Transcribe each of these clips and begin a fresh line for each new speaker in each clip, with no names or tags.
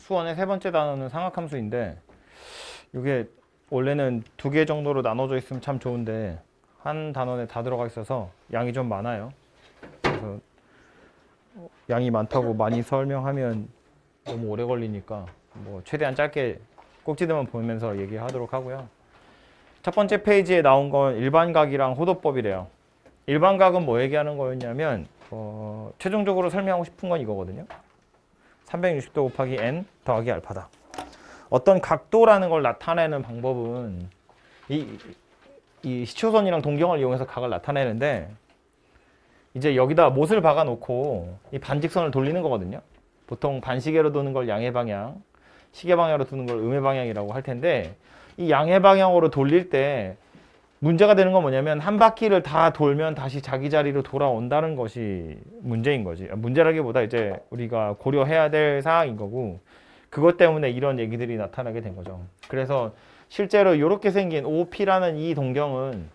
수원의 세 번째 단어는 상학함수인데 이게 원래는 두 개 정도로 나눠져 있으면 참 좋은데 한 단원에 다 들어가 있어서 양이 좀 많아요. 그래서 양이 많다고 많이 설명하면 너무 오래 걸리니까 뭐 최대한 짧게 꼭지들만 보면서 얘기하도록 하고요. 첫 번째 페이지에 나온 건 일반각이랑 호도법이래요. 일반각은 뭐 얘기하는 거였냐면 최종적으로 설명하고 싶은 건 이거거든요. 360도 곱하기 n 더하기 알파다. 어떤 각도라는 걸 나타내는 방법은 이 시초선이랑 동경을 이용해서 각을 나타내는데 이제 여기다 못을 박아 놓고 이 반직선을 돌리는 거거든요. 보통 반시계로 도는 걸 양의 방향, 시계 방향으로 도는 걸 음의 방향이라고 할 텐데 이 양의 방향으로 돌릴 때 문제가 되는 건 뭐냐면 한 바퀴를 다 돌면 다시 자기 자리로 돌아온다는 것이 문제인 거지. 문제라기보다 이제 우리가 고려해야 될 사항인 거고 그것 때문에 이런 얘기들이 나타나게 된 거죠. 그래서 실제로 이렇게 생긴 OP라는 이 동경은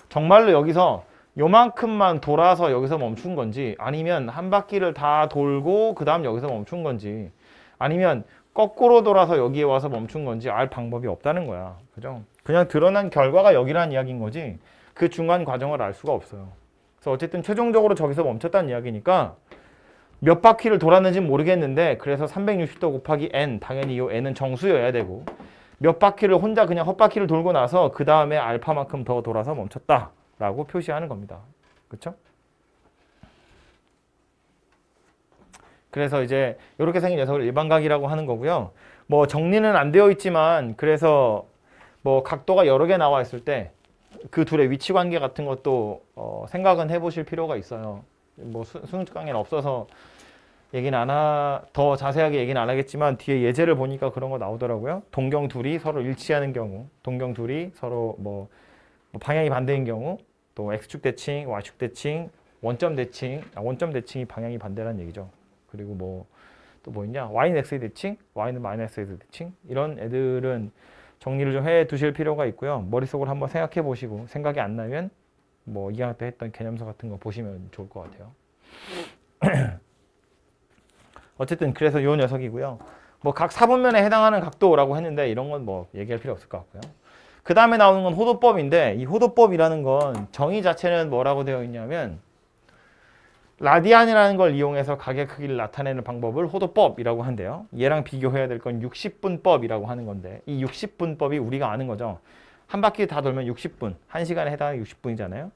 정말로 여기서 요만큼만 돌아서 여기서 멈춘 건지 아니면 한 바퀴를 다 돌고 그 다음 여기서 멈춘 건지 아니면 거꾸로 돌아서 여기에 와서 멈춘 건지 알 방법이 없다는 거야. 그죠? 그냥 드러난 결과가 여기라는 이야기인 거지 그 중간 과정을 알 수가 없어요. 그래서 어쨌든 최종적으로 저기서 멈췄다는 이야기니까 몇 바퀴를 돌았는지는 모르겠는데 그래서 360도 곱하기 n, 당연히 이 n은 정수여야 되고 몇 바퀴를 혼자 그냥 헛바퀴를 돌고 나서 그 다음에 알파만큼 더 돌아서 멈췄다 라고 표시하는 겁니다. 그렇죠? 그래서 이제 이렇게 생긴 녀석을 일반각이라고 하는 거고요. 뭐 정리는 안 되어 있지만 그래서 뭐 각도가 여러 개 나와 있을 때 그 둘의 위치 관계 같은 것도 생각은 해보실 필요가 있어요. 뭐 수능 강의는 없어서 더 자세하게 얘기는 안 하겠지만 뒤에 예제를 보니까 그런 거 나오더라고요. 동경 둘이 서로 일치하는 경우, 동경 둘이 서로 뭐 방향이 반대인 경우, 또 x축 대칭, y축 대칭, 원점 대칭, 원점 대칭이 방향이 반대라는 얘기죠. 그리고 뭐 또 뭐 있냐? y는 x의 대칭, y는 마이너스 x의 대칭 이런 애들은 정리를 좀 해 두실 필요가 있고요. 머릿속으로 한번 생각해 보시고 생각이 안 나면 뭐 2학년 때 했던 개념서 같은 거 보시면 좋을 것 같아요. 어쨌든 그래서 요 녀석이고요. 뭐 각 사분면에 해당하는 각도라고 했는데 이런 건 뭐 얘기할 필요 없을 것 같고요. 그 다음에 나오는 건 호도법인데 이 호도법이라는 건 정의 자체는 뭐라고 되어 있냐면 라디안이라는 걸 이용해서 각의 크기를 나타내는 방법을 호도법이라고 한대요. 얘랑 비교해야 될 건 60분법이라고 하는 건데 이 60분법이 우리가 아는 거죠. 한 바퀴 다 돌면 60분, 1시간에 해당하는 60분이잖아요.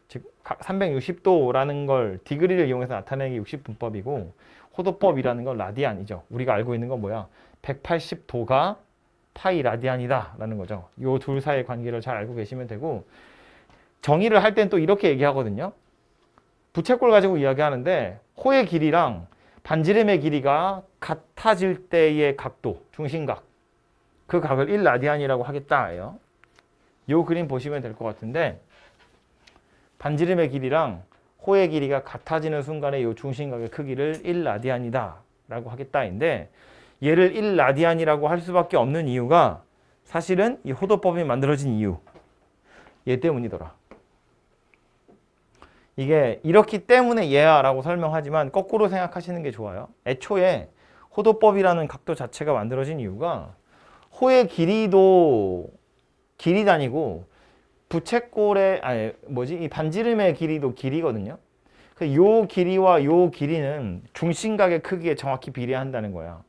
즉 360도라는 걸 디그리를 이용해서 나타내는 게 60분법이고 호도법이라는 건 라디안이죠. 우리가 알고 있는 건 뭐야? 180도가 파이 라디안이다 라는 거죠. 이 둘 사이의 관계를 잘 알고 계시면 되고 정의를 할 땐 또 이렇게 얘기하거든요. 부채꼴 가지고 이야기하는데 호의 길이랑 반지름의 길이가 같아질 때의 각도, 중심각 그 각을 1라디안이라고 하겠다예요. 이 그림 보시면 될 것 같은데 반지름의 길이랑 호의 길이가 같아지는 순간에 이 중심각의 크기를 1라디안이다 라고 하겠다인데 얘를 1라디안이라고 할 수밖에 없는 이유가 사실은 이 호도법이 만들어진 이유 얘 때문이더라. 이게 이렇기 때문에 얘야 라고 설명하지만 거꾸로 생각하시는 게 좋아요. 애초에 호도법이라는 각도 자체가 만들어진 이유가 호의 길이도 길이 다니고 부채꼴의 이 반지름의 길이도 길이거든요. 요 길이와 요 길이는 중심각의 크기에 정확히 비례한다는 거야.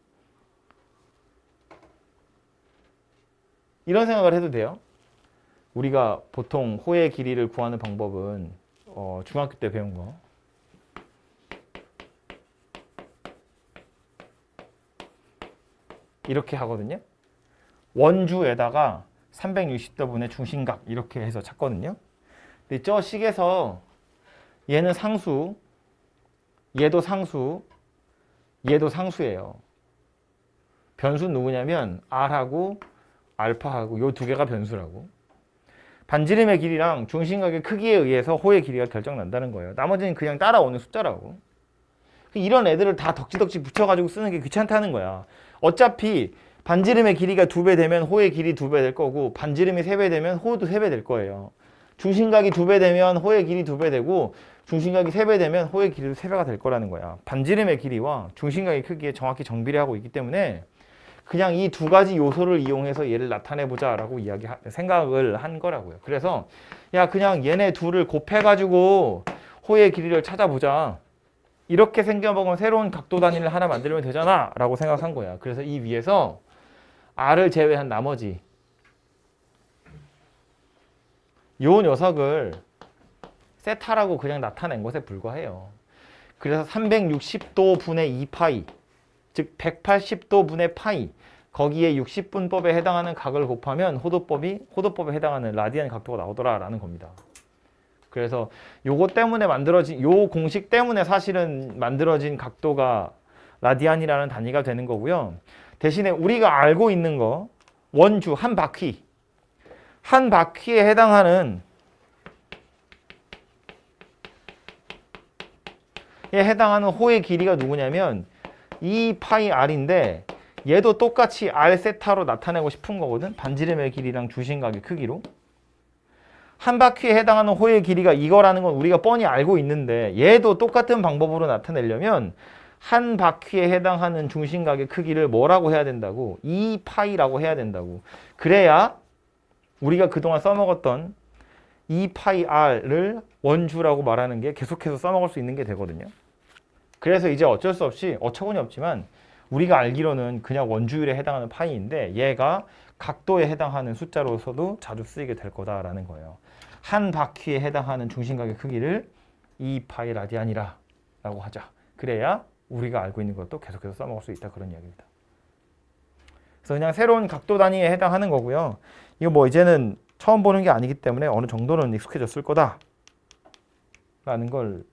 이런 생각을 해도 돼요. 우리가 보통 호의 길이를 구하는 방법은 중학교 때 배운 거. 이렇게 하거든요. 원주에다가 360도분의 중심각 이렇게 해서 찾거든요. 근데 저 식에서 얘는 상수, 얘도 상수, 얘도 상수예요. 변수는 누구냐면 R하고 알파하고 요 두 개가 변수라고. 반지름의 길이랑 중심각의 크기에 의해서 호의 길이가 결정난다는 거예요. 나머지는 그냥 따라오는 숫자라고. 이런 애들을 다 덕지덕지 붙여가지고 쓰는 게 귀찮다는 거야. 어차피 반지름의 길이가 2배 되면 호의 길이 2배 될 거고 반지름이 3배 되면 호도 3배 될 거예요. 중심각이 2배 되면 호의 길이 2배 되고 중심각이 3배 되면 호의 길이도 3배가 될 거라는 거야. 반지름의 길이와 중심각의 크기에 정확히 정비례하고 있기 때문에 그냥 이 두 가지 요소를 이용해서 얘를 나타내보자 라고 생각을 한 거라고요. 그래서 야 그냥 얘네 둘을 곱해가지고 호의 길이를 찾아보자. 이렇게 생겨먹으면 새로운 각도 단위를 하나 만들면 되잖아 라고 생각한 거야. 그래서 이 위에서 R을 제외한 나머지 요 녀석을 세타라고 그냥 나타낸 것에 불과해요. 그래서 360도 분의 2파이, 즉 180도 분의 파이, 거기에 60분법에 해당하는 각을 곱하면 호도법에 해당하는 라디안 각도가 나오더라라는 겁니다. 그래서 요거 때문에 요 공식 때문에 사실은 만들어진 각도가 라디안이라는 단위가 되는 거고요. 대신에 우리가 알고 있는 거, 원주, 한 바퀴에 해당하는 호의 길이가 누구냐면 2파이 r인데 얘도 똑같이 r 세타로 나타내고 싶은 거거든. 반지름의 길이랑 주심각의 크기로. 한 바퀴에 해당하는 호의 길이가 이거라는 건 우리가 뻔히 알고 있는데 얘도 똑같은 방법으로 나타내려면 한 바퀴에 해당하는 중심각의 크기를 뭐라고 해야 된다고? 2파이라고 해야 된다고. 그래야 우리가 그동안 써먹었던 2파이r를 원주라고 말하는 게 계속해서 써먹을 수 있는 게 되거든요. 그래서 이제 어쩔 수 없이 어처구니 없지만 우리가 알기로는 그냥 원주율에 해당하는 파이인데 얘가 각도에 해당하는 숫자로서도 자주 쓰이게 될 거다라는 거예요. 한 바퀴에 해당하는 중심각의 크기를 2파이 라디안이라 라고 하자. 그래야 우리가 알고 있는 것도 계속해서 써먹을 수 있다 그런 이야기입니다. 그래서 그냥 새로운 각도 단위에 해당하는 거고요. 이거 뭐 이제는 처음 보는 게 아니기 때문에 어느 정도는 익숙해졌을 거다 라는 걸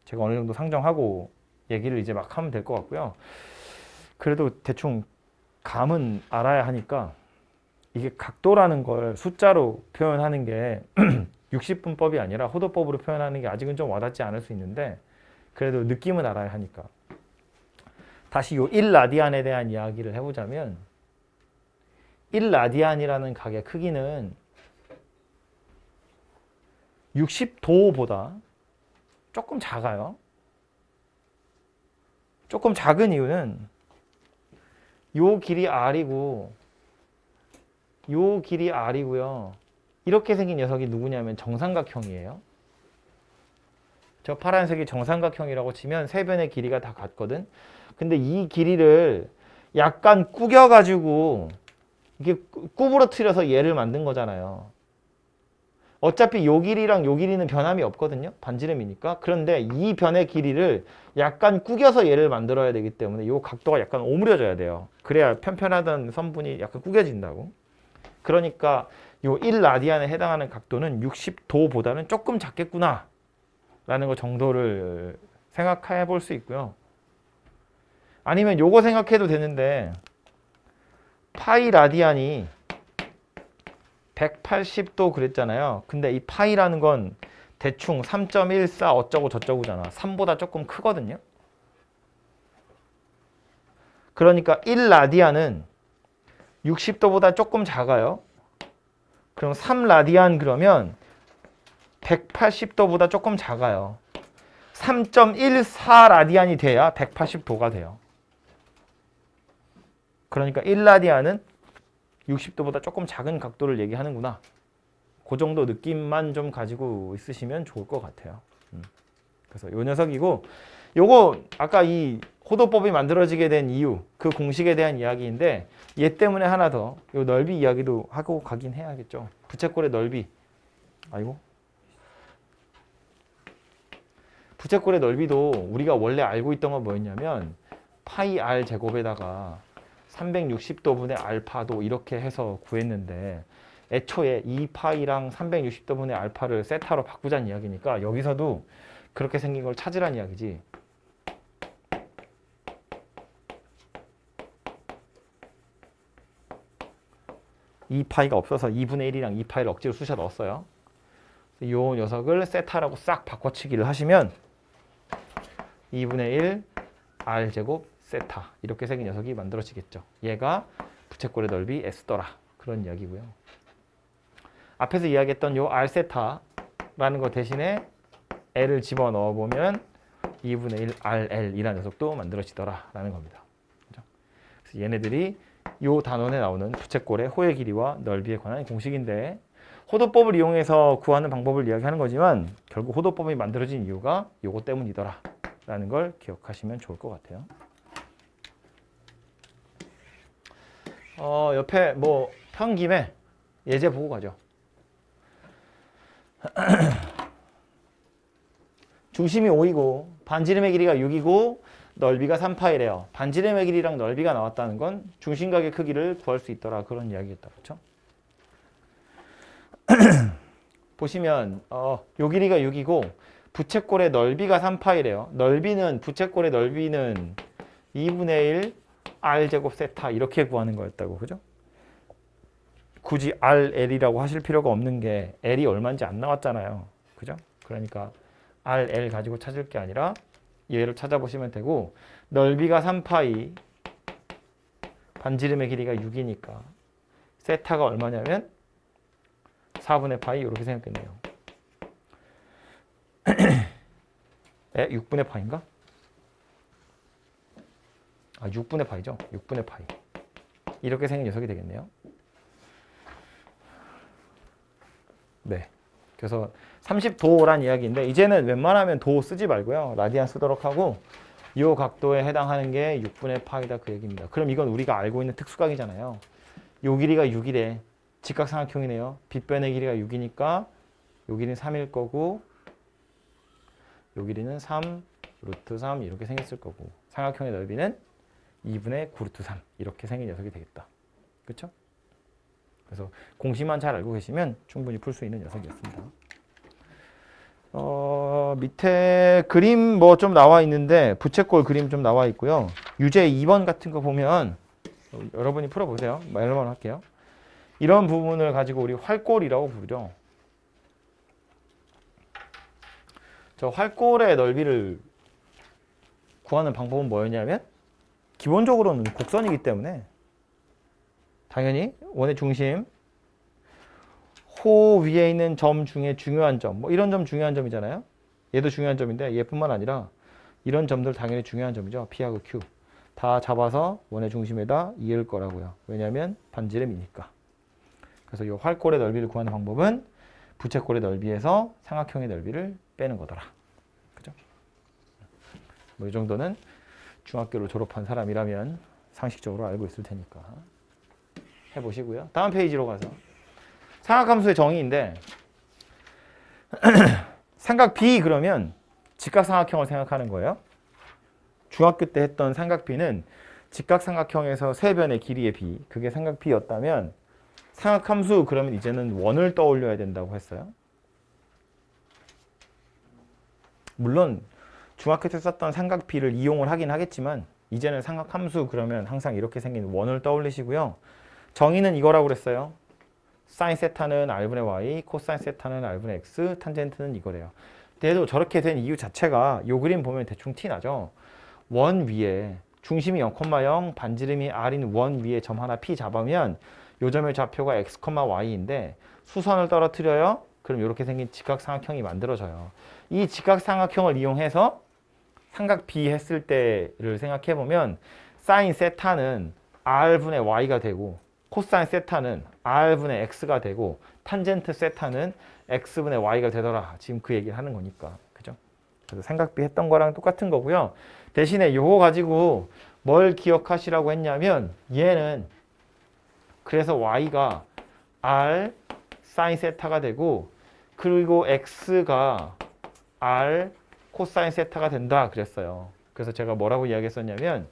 제가 어느 정도 상정하고 얘기를 이제 막 하면 될 것 같고요. 그래도 대충 감은 알아야 하니까 이게 각도라는 걸 숫자로 표현하는 게 60분법이 아니라 호도법으로 표현하는 게 아직은 좀 와닿지 않을 수 있는데 그래도 느낌은 알아야 하니까. 다시 요 1라디안에 대한 이야기를 해보자면 1라디안이라는 각의 크기는 60도보다 조금 작아요. 조금 작은 이유는 요 길이 r이고 요 길이 r이고요. 이렇게 생긴 녀석이 누구냐면 정삼각형이에요. 저 파란색이 정삼각형이라고 치면 세 변의 길이가 다 같거든. 근데 이 길이를 약간 구겨가지고 이게 구부러뜨려서 얘를 만든 거잖아요. 어차피 요 길이랑 요 길이는 변함이 없거든요. 반지름이니까. 그런데 이 변의 길이를 약간 구겨서 얘를 만들어야 되기 때문에 요 각도가 약간 오므려져야 돼요. 그래야 편편하던 선분이 약간 구겨진다고. 그러니까 요 1라디안에 해당하는 각도는 60도보다는 조금 작겠구나 라는 거 정도를 생각해 볼 수 있고요. 아니면 요거 생각해도 되는데 파이 라디안이 180도 그랬잖아요. 근데 이 파이라는 건 대충 3.14 어쩌고 저쩌고잖아. 3보다 조금 크거든요. 그러니까 1라디안은 60도보다 조금 작아요. 그럼 3라디안 그러면 180도보다 조금 작아요. 3.14라디안이 돼야 180도가 돼요. 그러니까 1라디안은 60도보다 조금 작은 각도를 얘기하는구나. 그 정도 느낌만 좀 가지고 있으시면 좋을 것 같아요. 그래서 요 녀석이고, 요거 아까 이 호도법이 만들어지게 된 이유, 그 공식에 대한 이야기인데 얘 때문에 하나 더 요 넓이 이야기도 하고 가긴 해야겠죠. 부채꼴의 넓이. 부채꼴의 넓이도 우리가 원래 알고 있던 건 뭐였냐면 파이 r 제곱에다가 360도분의 알파도 이렇게 해서 구했는데 애초에 2파이랑 360도분의 알파를 세타로 바꾸자는 이야기니까 여기서도 그렇게 생긴 걸 찾으란 이야기지. 이 파이가 없어서 2분의 1이랑 2파이를 억지로 쑤셔 넣었어요. 이 녀석을 세타라고 싹 바꿔치기를 하시면 2분의 1 r제곱 세타 이렇게 생긴 녀석이 만들어지겠죠. 얘가 부채꼴의 넓이 S더라. 그런 이야기고요. 앞에서 이야기했던 요 R 세타라는 거 대신에 L을 집어넣어 보면 2분의 1 RL이라는 녀석도 만들어지더라 라는 겁니다. 그죠? 그래서 얘네들이 요 단원에 나오는 부채꼴의 호의 길이와 넓이에 관한 공식인데 호도법을 이용해서 구하는 방법을 이야기하는 거지만 결국 호도법이 만들어진 이유가 요거 때문이더라 라는 걸 기억하시면 좋을 것 같아요. 옆에 뭐 편 김에 예제 보고 가죠. 중심이 5이고 반지름의 길이가 6이고 넓이가 3파이래요. 반지름의 길이랑 넓이가 나왔다는 건 중심각의 크기를 구할 수 있더라 그런 이야기겠다. 그렇죠? 보시면 요 길이가 6이고 부채꼴의 넓이가 3파이래요. 넓이는 부채꼴의 넓이는 2분의 1 R제곱 세타 이렇게 구하는 거였다고. 그죠? 굳이 RL이라고 하실 필요가 없는 게 L이 얼마인지 안 나왔잖아요. 그죠? 그러니까 RL 가지고 찾을 게 아니라 얘를 찾아보시면 되고 넓이가 3파이 반지름의 길이가 6이니까 세타가 얼마냐면 4분의 파이 이렇게 생겼겠네요. 6분의 파인가? 6분의 파이죠. 6분의 파이. 이렇게 생긴 녀석이 되겠네요. 네. 그래서 30도란 이야기인데 이제는 웬만하면 도 쓰지 말고요. 라디안 쓰도록 하고 이 각도에 해당하는 게 6분의 파이다 그 얘기입니다. 그럼 이건 우리가 알고 있는 특수각이잖아요. 요 길이가 6이래. 직각삼각형이네요. 빗변의 길이가 6이니까 요 길이는 3일 거고 요 길이는 3 루트 3 이렇게 생겼을 거고 삼각형의 넓이는 2분의 9 루트 3 이렇게 생긴 녀석이 되겠다. 그렇죠? 그래서 공식만 잘 알고 계시면 충분히 풀 수 있는 녀석이었습니다. 밑에 그림 뭐 좀 나와 있는데 부채꼴 그림 좀 나와 있고요. 유제 2번 같은 거 보면 여러분이 풀어보세요. 말로만 할게요. 이런 부분을 가지고 우리 활꼴이라고 부르죠. 저 활꼴의 넓이를 구하는 방법은 뭐였냐면 기본적으로는 곡선이기 때문에 당연히 원의 중심 호 위에 있는 점 중에 중요한 점 뭐 이런 점 중요한 점이잖아요. 얘도 중요한 점인데 얘뿐만 아니라 이런 점들 당연히 중요한 점이죠. P하고 Q 다 잡아서 원의 중심에다 이을 거라고요. 왜냐하면 반지름이니까. 그래서 이 활꼴의 넓이를 구하는 방법은 부채꼴의 넓이에서 삼각형의 넓이를 빼는 거더라. 그죠? 뭐 이 정도는 중학교를 졸업한 사람이라면 상식적으로 알고 있을 테니까 해보시고요. 다음 페이지로 가서 삼각함수의 정의인데 삼각 B 그러면 직각삼각형을 생각하는 거예요. 중학교 때 했던 삼각 B는 직각삼각형에서 세 변의 길이의 B 그게 삼각 B였다면 삼각함수 그러면 이제는 원을 떠올려야 된다고 했어요. 물론 중학교 때 썼던 삼각 B를 이용을 하긴 하겠지만 이제는 삼각함수 그러면 항상 이렇게 생긴 원을 떠올리시고요. 정의는 이거라고 그랬어요. 사인 세타는 R분의 Y, 코사인 세타는 R분의 X, 탄젠트는 이거래요. 그래도 저렇게 된 이유 자체가 요 그림 보면 대충 티 나죠. 원 위에 중심이 0,0, 반지름이 R인 원 위에 점 하나 P 잡으면 요 점의 좌표가 X, Y인데 수선을 떨어뜨려요. 그럼 이렇게 생긴 직각삼각형이 만들어져요. 이 직각삼각형을 이용해서 삼각 B 했을 때를 생각해 보면 사인 세타는 R분의 Y가 되고 코사인 세타는 R분의 X가 되고 탄젠트 세타는 X분의 Y가 되더라. 지금 그 얘기를 하는 거니까. 그죠? 그래서 삼각비 했던 거랑 똑같은 거고요. 대신에 요거 가지고 뭘 기억하시라고 했냐면 얘는 그래서 Y가 R 사인 세타가 되고 그리고 X가 R 코사인 세타가 된다 그랬어요. 그래서 제가 뭐라고 이야기했었냐면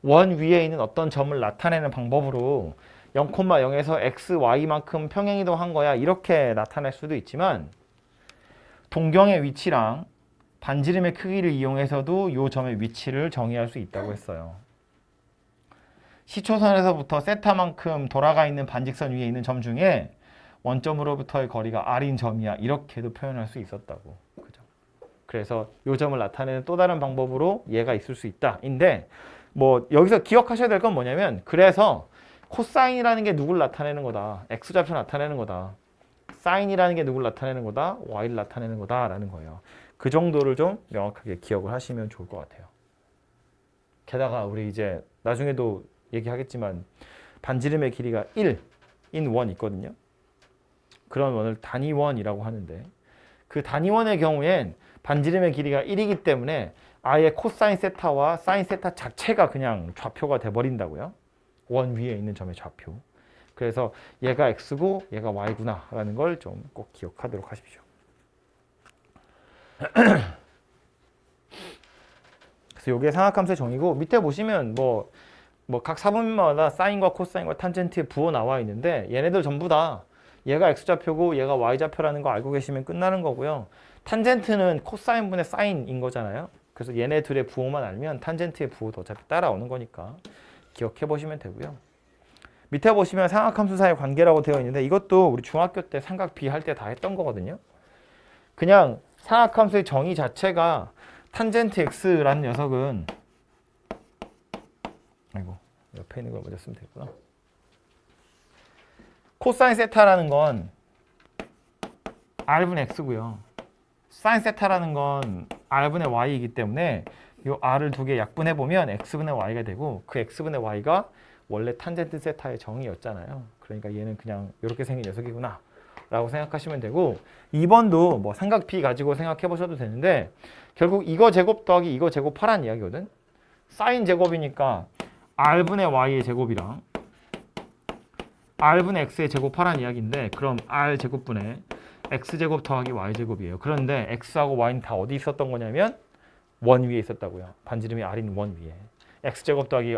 원 위에 있는 어떤 점을 나타내는 방법으로 0,0에서 x, y만큼 평행이동한 거야 이렇게 나타낼 수도 있지만 동경의 위치랑 반지름의 크기를 이용해서도 이 점의 위치를 정의할 수 있다고 했어요. 시초선에서부터 세타만큼 돌아가 있는 반직선 위에 있는 점 중에 원점으로부터의 거리가 r인 점이야 이렇게도 표현할 수 있었다고. 그죠? 그래서 이 점을 나타내는 또 다른 방법으로 얘가 있을 수 있다 인데 뭐 여기서 기억하셔야 될 건 뭐냐면 그래서 코사인이라는 게 누굴 나타내는 거다. x좌표 나타내는 거다. 사인이라는 게 누굴 나타내는 거다. y를 나타내는 거다라는 거예요. 그 정도를 좀 명확하게 기억을 하시면 좋을 것 같아요. 게다가 우리 이제 나중에도 얘기하겠지만 반지름의 길이가 1인 원 있거든요. 그런 원을 단위원이라고 하는데 그 단위원의 경우엔 반지름의 길이가 1이기 때문에 아예 코사인 세타와 사인 세타 자체가 그냥 좌표가 돼버린다고요. 원 위에 있는 점의 좌표. 그래서 얘가 x고 얘가 y구나 라는 걸 좀 꼭 기억하도록 하십시오. 그래서 이게 삼각함수의 정의고 밑에 보시면 뭐 각 사분면마다 사인과 코사인과 탄젠트에 부호 나와 있는데 얘네들 전부 다 얘가 x좌표고 얘가 y좌표라는 거 알고 계시면 끝나는 거고요. 탄젠트는 코사인분의 사인인 거잖아요. 그래서 얘네 둘의 부호만 알면 탄젠트의 부호도 어차피 따라오는 거니까 기억해 보시면 되고요. 밑에 보시면 삼각함수 사이의 관계라고 되어 있는데 이것도 우리 중학교 때 삼각 비 할 때 다 했던 거거든요. 그냥 삼각함수의 정의 자체가 탄젠트 x라는 녀석은 아이고 옆에 있는 걸 먼저 쓰면 되구나. 코사인 세타라는 건 r분의 x고요. 사인 세타라는 건 r분의 y이기 때문에 이 r을 두 개 약분해 보면 x분의 y가 되고 그 x분의 y가 원래 탄젠트 세타의 정의였잖아요. 그러니까 얘는 그냥 이렇게 생긴 녀석이구나 라고 생각하시면 되고 2번도 뭐 삼각 B 가지고 생각해 보셔도 되는데 결국 이거 제곱 더하기 이거 제곱하란 이야기거든. 사인 제곱이니까 r분의 y의 제곱이랑 r분의 x의 제곱하란 이야기인데 그럼 r 제곱분의 x제곱 더하기 y제곱이에요. 그런데 x하고 y는 다 어디 있었던 거냐면 원 위에 있었다고요. 반지름이 r인 원 위에. x제곱 더하기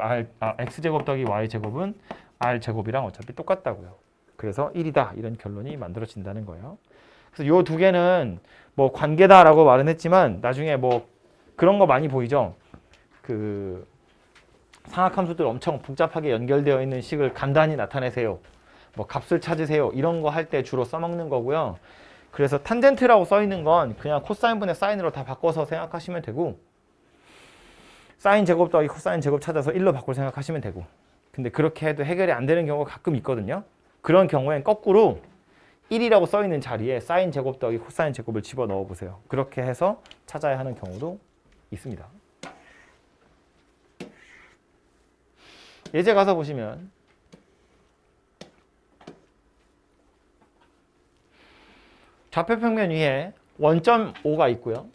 y제곱은 r제곱이랑 어차피 똑같다고요. 그래서 1이다 이런 결론이 만들어진다는 거예요. 그래서 이 두 개는 뭐 관계다라고 말은 했지만 나중에 뭐 그런 거 많이 보이죠. 그 상학함수들 엄청 복잡하게 연결되어 있는 식을 간단히 나타내세요. 뭐 값을 찾으세요. 이런 거 할 때 주로 써먹는 거고요. 그래서 탄젠트라고 써 있는 건 그냥 코사인분의 사인으로 다 바꿔서 생각하시면 되고 사인 제곱 더하기 코사인 제곱 찾아서 1로 바꿀 생각하시면 되고 근데 그렇게 해도 해결이 안 되는 경우가 가끔 있거든요. 그런 경우엔 거꾸로 1이라고 써 있는 자리에 사인 제곱 더하기 코사인 제곱을 집어넣어 보세요. 그렇게 해서 찾아야 하는 경우도 있습니다. 예제 가서 보시면 좌표평면 위에 원점 O가 있고요.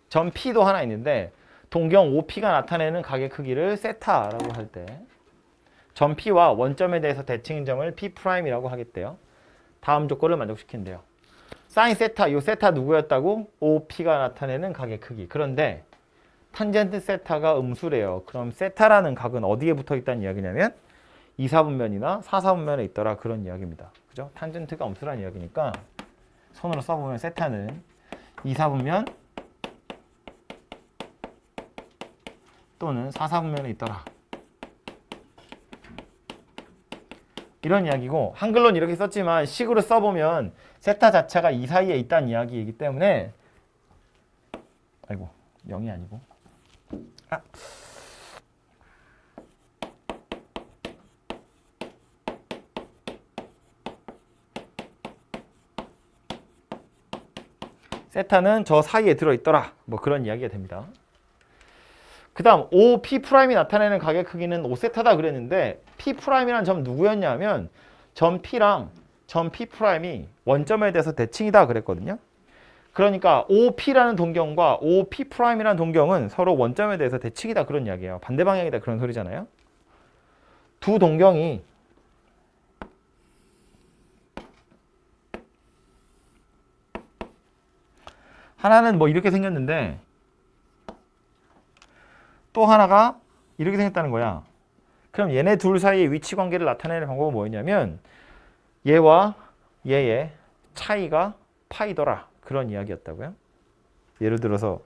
점 P도 하나 있는데 동경 OP가 나타내는 가게 크기를 세타라고 할 때 점 P와 원점에 대해서 대칭인 점을 P'이라고 하겠대요. 다음 조건을 만족시킨대요. 사인 세타, 이 세타 누구였다고? OP가 나타내는 가게 크기. 그런데 탄젠트 세타가 음수래요. 그럼 세타라는 각은 어디에 붙어 있다는 이야기냐면 2사분면이나 4사분면에 있더라 그런 이야기입니다. 그죠? 탄젠트가 음수라는 이야기니까 손으로 써보면 세타는 2사분면 또는 4사분면에 있더라. 이런 이야기고 한글로는 이렇게 썼지만 식으로 써보면 세타 자체가 2 사이에 있다는 이야기이기 때문에 아이고 0이 아니고 세타는 저 사이에 들어있더라 뭐 그런 이야기가 됩니다. 그 다음 OP'이 나타내는 가게 크기는 5세타다 그랬는데 P'이라는 점 누구였냐면 점 P랑 점 P'이 원점에 대해서 대칭이다 그랬거든요. 그러니까 OP라는 동경과 OP'이라는 동경은 서로 원점에 대해서 대칭이다 그런 이야기예요. 반대 방향이다 그런 소리잖아요. 두 동경이 하나는 뭐 이렇게 생겼는데 또 하나가 이렇게 생겼다는 거야. 그럼 얘네 둘 사이의 위치 관계를 나타내는 방법은 뭐였냐면 얘와 얘의 차이가 파이더라 그런 이야기였다고요. 예를 들어서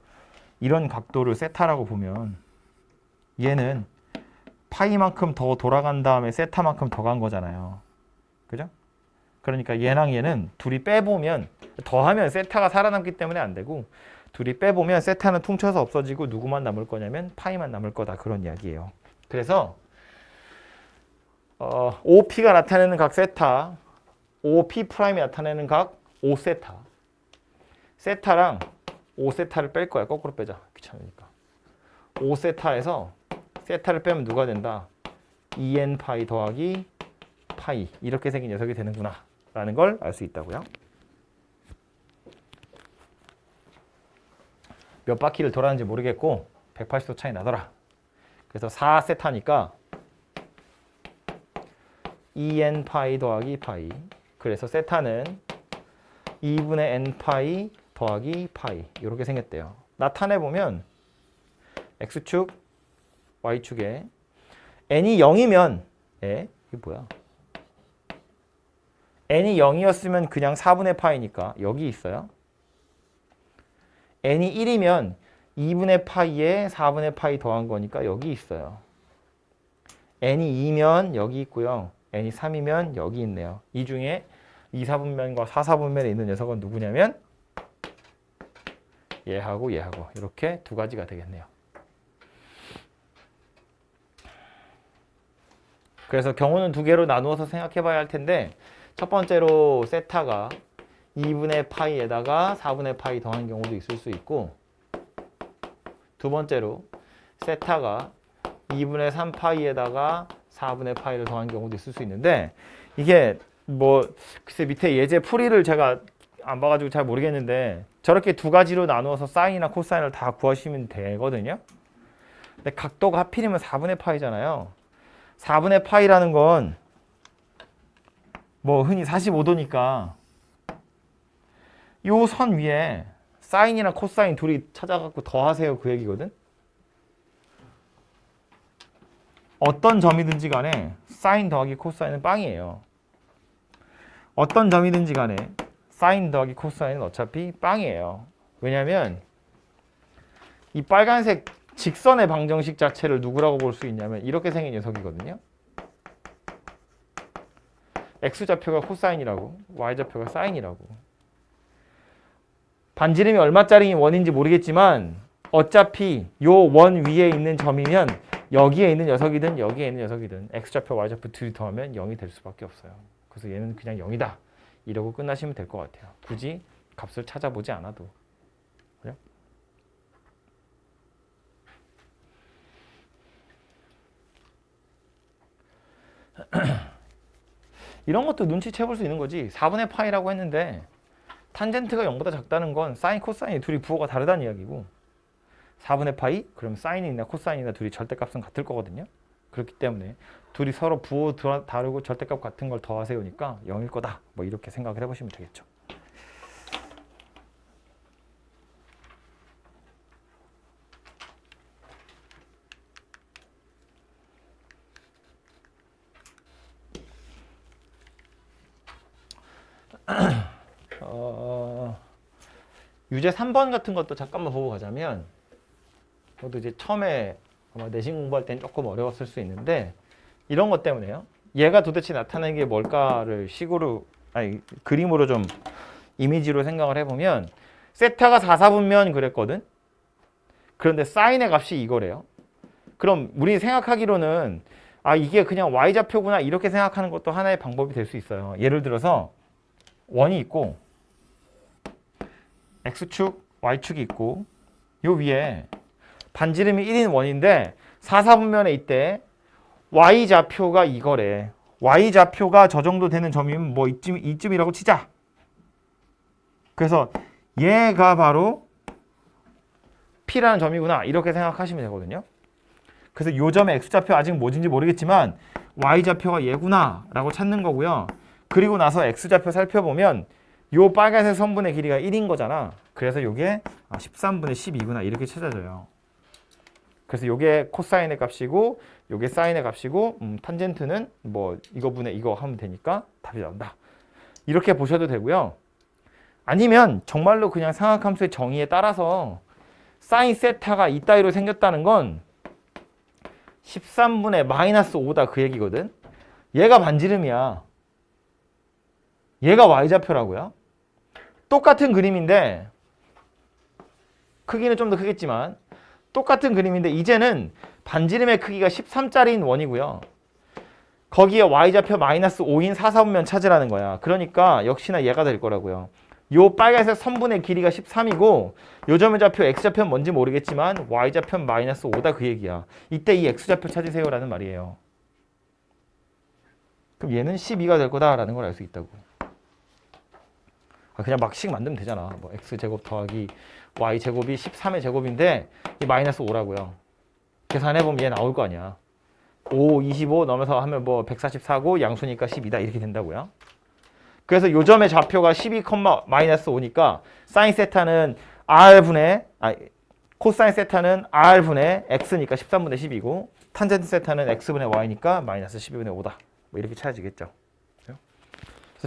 이런 각도를 세타라고 보면 얘는 파이만큼 더 돌아간 다음에 세타만큼 더 간 거잖아요. 그죠? 그러니까 얘랑 얘는 둘이 빼보면 더하면 세타가 살아남기 때문에 안 되고 둘이 빼보면 세타는 퉁쳐서 없어지고 누구만 남을 거냐면 파이만 남을 거다 그런 이야기예요. 그래서 OP가 나타내는 각 세타, OP 프라임이 나타내는 각 5세타. 세타랑 5세타를 뺄 거야. 거꾸로 빼자. 귀찮으니까. 5세타에서 세타를 빼면 누가 된다? 2n 파이 더하기 파이. 이렇게 생긴 녀석이 되는구나. 라는 걸 알 수 있다고요. 몇 바퀴를 돌았는지 모르겠고 180도 차이 나더라. 그래서 4세타니까 2n 파이 더하기 파이. 그래서 세타는 2분의 n 파이 더하기 파이. 이렇게 생겼대요. 나타내보면 x축, y축에 n이 0이면 이게 뭐야? n이 0이었으면 그냥 4분의 파이니까 여기 있어요. n이 1이면 2분의 파이에 4분의 파이 더한 거니까 여기 있어요. n이 2면 여기 있고요. n이 3이면 여기 있네요. 이 중에 2, 4분면과 4, 4분면에 있는 녀석은 누구냐면 얘하고 얘하고 이렇게 두 가지가 되겠네요. 그래서 경우는 두 개로 나누어서 생각해 봐야 할 텐데 첫 번째로 세타가 2분의 파이에다가 4분의 파이 더한 경우도 있을 수 있고 두 번째로 세타가 2분의 3파이에다가 4분의 파이를 더한 경우도 있을 수 있는데 이게 뭐 글쎄 밑에 예제 풀이를 제가 안 봐가지고 잘 모르겠는데 저렇게 두 가지로 나누어서 사인이나 코사인을 다 구하시면 되거든요. 근데 각도가 하필이면 4분의 파이잖아요. 4분의 파이라는 건 뭐 흔히 45도니까 요 선 위에 사인이나 코사인 둘이 찾아갖고 더하세요 그 얘기거든. 어떤 점이든지 간에 사인 더하기 코사인은 빵이에요. 어떤 점이든지 간에 사인 더하기 코사인은 어차피 빵이에요. 왜냐면 이 빨간색 직선의 방정식 자체를 누구라고 볼 수 있냐면 이렇게 생긴 녀석이거든요. x좌표가 코사인이라고 y좌표가 사인이라고. 반지름이 얼마짜리 원인지 모르겠지만 어차피 요 원 위에 있는 점이면 여기에 있는 녀석이든 여기에 있는 녀석이든 x좌표 y좌표 둘이 더하면 0이 될 수밖에 없어요. 그래서 얘는 그냥 0이다 이러고 끝나시면 될 것 같아요. 굳이 값을 찾아보지 않아도. 그래요? 이런 것도 눈치채볼 수 있는 거지. 4분의 파이라고 했는데 탄젠트가 0보다 작다는 건 사인, 코사인이 둘이 부호가 다르다는 이야기고 4분의 파이? 그럼 사인이나 코사인이나 둘이 절대값은 같을 거거든요. 그렇기 때문에 둘이 서로 부호 다르고 절대값 같은 걸 더하세요니까 0일 거다. 뭐 이렇게 생각을 해보시면 되겠죠. 유제 3번 같은 것도 잠깐만 보고 가자면 저도 이제 처음에 아마 내신 공부할 땐 조금 어려웠을 수 있는데 이런 것 때문에요. 얘가 도대체 나타내는 게 뭘까를 그림으로 좀 이미지로 생각을 해보면 세타가 4, 4분면 그랬거든. 그런데 사인의 값이 이거래요. 그럼 우리 생각하기로는 이게 그냥 y좌표구나 이렇게 생각하는 것도 하나의 방법이 될 수 있어요. 예를 들어서 원이 있고 x축, y축이 있고 요 위에 반지름이 1인 원인데 4, 4분면에 있대. y좌표가 이거래. y좌표가 저 정도 되는 점이면 뭐 이쯤이라고 치자. 그래서 얘가 바로 P라는 점이구나 이렇게 생각하시면 되거든요. 그래서 요 점의 x좌표 아직 뭐인지 모르겠지만 y좌표가 얘구나 라고 찾는 거고요. 그리고 나서 x좌표 살펴보면 요 빨간색 선분의 길이가 1인 거잖아. 그래서 요게 13분의 12구나 이렇게 찾아져요. 그래서 요게 코사인의 값이고 요게 사인의 값이고 탄젠트는 뭐 이거분의 이거 하면 되니까 답이 나온다. 이렇게 보셔도 되고요. 아니면 정말로 그냥 삼각함수의 정의에 따라서 사인 세타가 이따위로 생겼다는 건 13분의 마이너스 5다 그 얘기거든. 얘가 반지름이야. 얘가 y좌표라고요. 똑같은 그림인데 크기는 좀 더 크겠지만 똑같은 그림인데 이제는 반지름의 크기가 13짜리인 원이고요. 거기에 y좌표 마이너스 5인 사사분면 찾으라는 거야. 그러니까 역시나 얘가 될 거라고요. 요 빨간색 선분의 길이가 13이고 요점의 좌표 x좌표는 뭔지 모르겠지만 y좌표는 마이너스 5다 그 얘기야. 이때 이 x좌표 찾으세요라는 말이에요. 그럼 얘는 12가 될 거다라는 걸 알 수 있다고. 그냥 막씩 만들면 되잖아. 뭐 x제곱 더하기 y제곱이 13의 제곱인데 이 마이너스 5라고요. 계산해보면 얘 나올 거 아니야. 5, 25 넣으면서 하면 뭐 144고 양수니까 12다 이렇게 된다고요. 그래서 요점의 좌표가 12, 마이너스 5니까 사인 세타는 코사인 세타는 r분의 x니까 13분의 10이고 탄젠트 세타는 x분의 y니까 마이너스 12분의 5다. 뭐 이렇게 찾아지겠죠. 그래서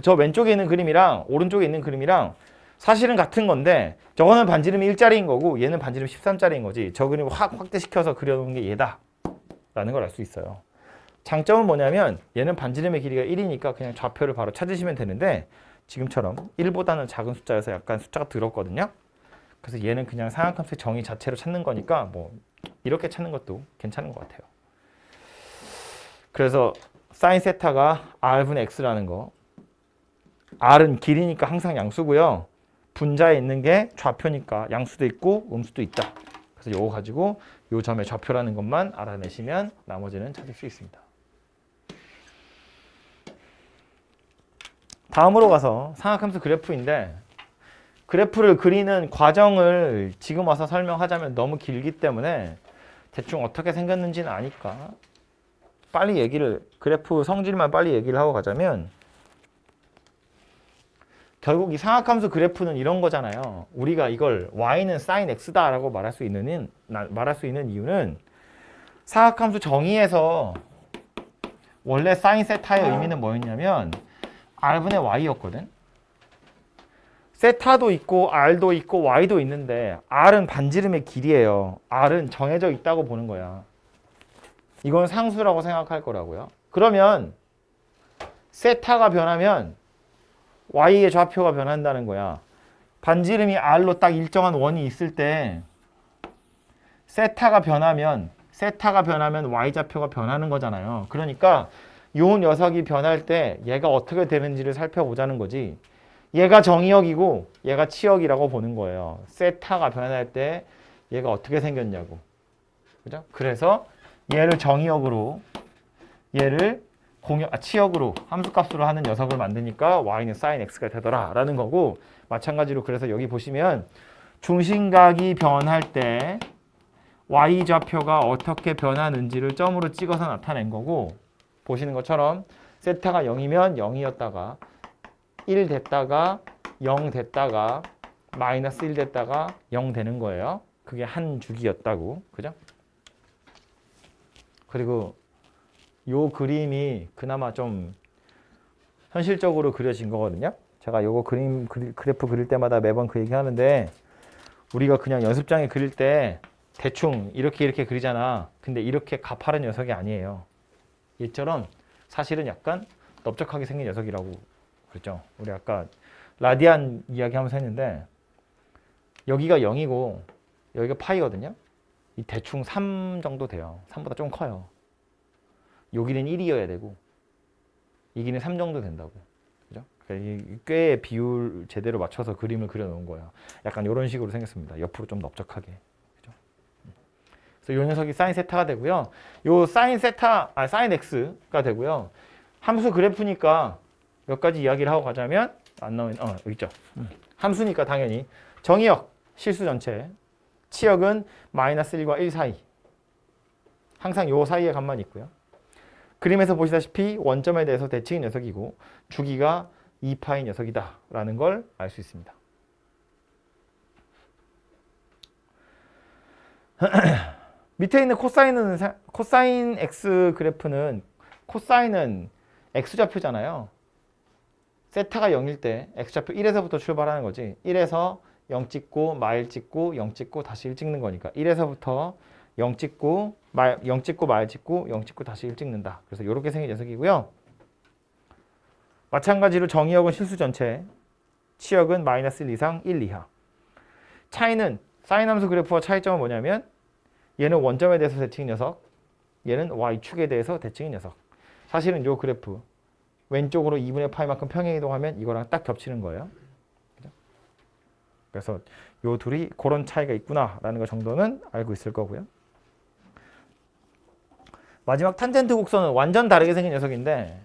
저 왼쪽에 있는 그림이랑 오른쪽에 있는 그림이랑 사실은 같은 건데 저거는 반지름이 1짜리인 거고 얘는 반지름이 13짜리인 거지. 저 그림을 확대시켜서 그려놓은 게 얘다 라는 걸 알 수 있어요. 장점은 뭐냐면 얘는 반지름의 길이가 1이니까 그냥 좌표를 바로 찾으시면 되는데 지금처럼 1보다는 작은 숫자여서 약간 숫자가 더럽거든요. 그래서 얘는 그냥 상한함수의 정의 자체로 찾는 거니까 뭐 이렇게 찾는 것도 괜찮은 것 같아요. 그래서 사인 세타가 r분의 x라는 거, r은 길이니까 항상 양수고요. 분자에 있는 게 좌표니까 양수도 있고 음수도 있다. 그래서 요거 가지고 요 점의 좌표라는 것만 알아내시면 나머지는 찾을 수 있습니다. 다음으로 가서 상학함수 그래프인데 그래프를 그리는 과정을 지금 와서 설명하자면 너무 길기 때문에 대충 어떻게 생겼는지는 아니까 빨리 그래프 성질만 빨리 얘기를 하고 가자면 결국 이 상학함수 그래프는 이런 거잖아요. 우리가 이걸 y는 sin x다라고 말할 수 있는 이유는 상학함수 정의에서 원래 sin 세타의 의미는 뭐였냐면 r분의 y였거든. 세타도 있고 r도 있고 y도 있는데 r은 반지름의 길이에요. r은 정해져 있다고 보는 거야. 이건 상수라고 생각할 거라고요. 그러면 세타가 변하면 y의 좌표가 변한다는 거야. 반지름이 r로 딱 일정한 원이 있을 때 세타가 변하면 y좌표가 변하는 거잖아요. 그러니까 요 녀석이 변할 때 얘가 어떻게 되는지를 살펴보자는 거지. 얘가 정의역이고 얘가 치역이라고 보는 거예요. 세타가 변할 때 얘가 어떻게 생겼냐고. 그죠? 그래서 얘를 정의역으로 얘를 치역으로 함수값으로 하는 녀석을 만드니까 y는 sin x가 되더라 라는 거고 마찬가지로 그래서 여기 보시면 중심각이 변할 때 y좌표가 어떻게 변하는지를 점으로 찍어서 나타낸 거고 보시는 것처럼 세타가 0이면 0이었다가 1 됐다가 0 됐다가 마이너스 1 됐다가 0 되는 거예요. 그게 한 주기였다고. 그죠? 그리고 요 그림이 그나마 좀 현실적으로 그려진 거거든요. 제가 요거 그래프 그릴 때마다 매번 그 얘기 하는데 우리가 그냥 연습장에 그릴 때 대충 이렇게 그리잖아. 근데 이렇게 가파른 녀석이 아니에요. 얘처럼 사실은 약간 넓적하게 생긴 녀석이라고 그랬죠. 우리 아까 라디안 이야기 하면서 했는데 여기가 0이고 여기가 파이거든요. 이 대충 3 정도 돼요. 3보다 좀 커요. 여기는 1이어야 되고 이 길이는 3 정도 된다고. 그죠? 그러니까 꽤 비율 제대로 맞춰서 그림을 그려놓은 거예요. 약간 이런 식으로 생겼습니다. 옆으로 좀 넓적하게. 그죠? 그래서 이 녀석이 사인 세타가 되고요. 요 사인 x가 되고요. 함수 그래프니까 몇 가지 이야기를 하고 가자면 안 나오는 여기 있죠. 함수니까 당연히 정의역 실수 전체, 치역은 마이너스 1과 1 사이. 항상 요 사이에 값만 있고요. 그림에서 보시다시피 원점에 대해서 대칭인 녀석이고 주기가 2파인 녀석이다 라는 걸 알 수 있습니다. 밑에 있는 코사인 x 그래프는 코사인은 x좌표잖아요. 세타가 0일 때 x좌표 1에서부터 출발하는 거지. 1에서 0 찍고 마일 찍고 0 찍고 다시 1 찍는 거니까 1에서부터 0 찍고 마일 찍고 0 찍고 다시 1 찍는다. 그래서 이렇게 생긴 녀석이고요. 마찬가지로 정의역은 실수 전체, 치역은 마이너스 1 이상 1 이하. 차이는 사인 함수 그래프와 차이점은 뭐냐면 얘는 원점에 대해서 대칭인 녀석, 얘는 y축에 대해서 대칭인 녀석. 사실은 요 그래프 왼쪽으로 2분의 파이만큼 평행 이동하면 이거랑 딱 겹치는 거예요. 그죠? 그래서 요 둘이 그런 차이가 있구나라는 거 정도는 알고 있을 거고요. 마지막 탄젠트 곡선은 완전 다르게 생긴 녀석인데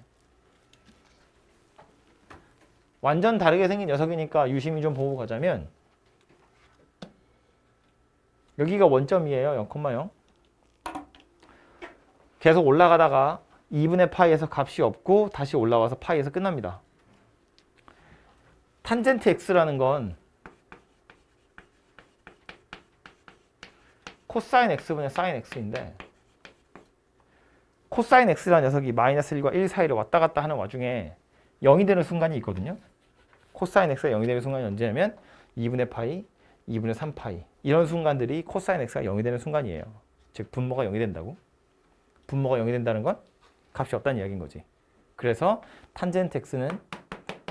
완전 다르게 생긴 녀석이니까 유심히 좀 보고 가자면 여기가 원점이에요. 0,0. 계속 올라가다가 2분의 파이에서 값이 없고 다시 올라와서 파이에서 끝납니다. 탄젠트 x라는 건 코사인 x분의 사인 x인데 코사인 x라는 녀석이 마이너스 1과 1 사이를 왔다 갔다 하는 와중에 0이 되는 순간이 있거든요. 코사인 x가 0이 되는 순간이 언제냐면 2분의 파이, 2분의 3파이 이런 순간들이 코사인 x가 0이 되는 순간이에요. 즉 분모가 0이 된다고. 분모가 0이 된다는 건 값이 없다는 이야기인 거지. 그래서 탄젠트 x는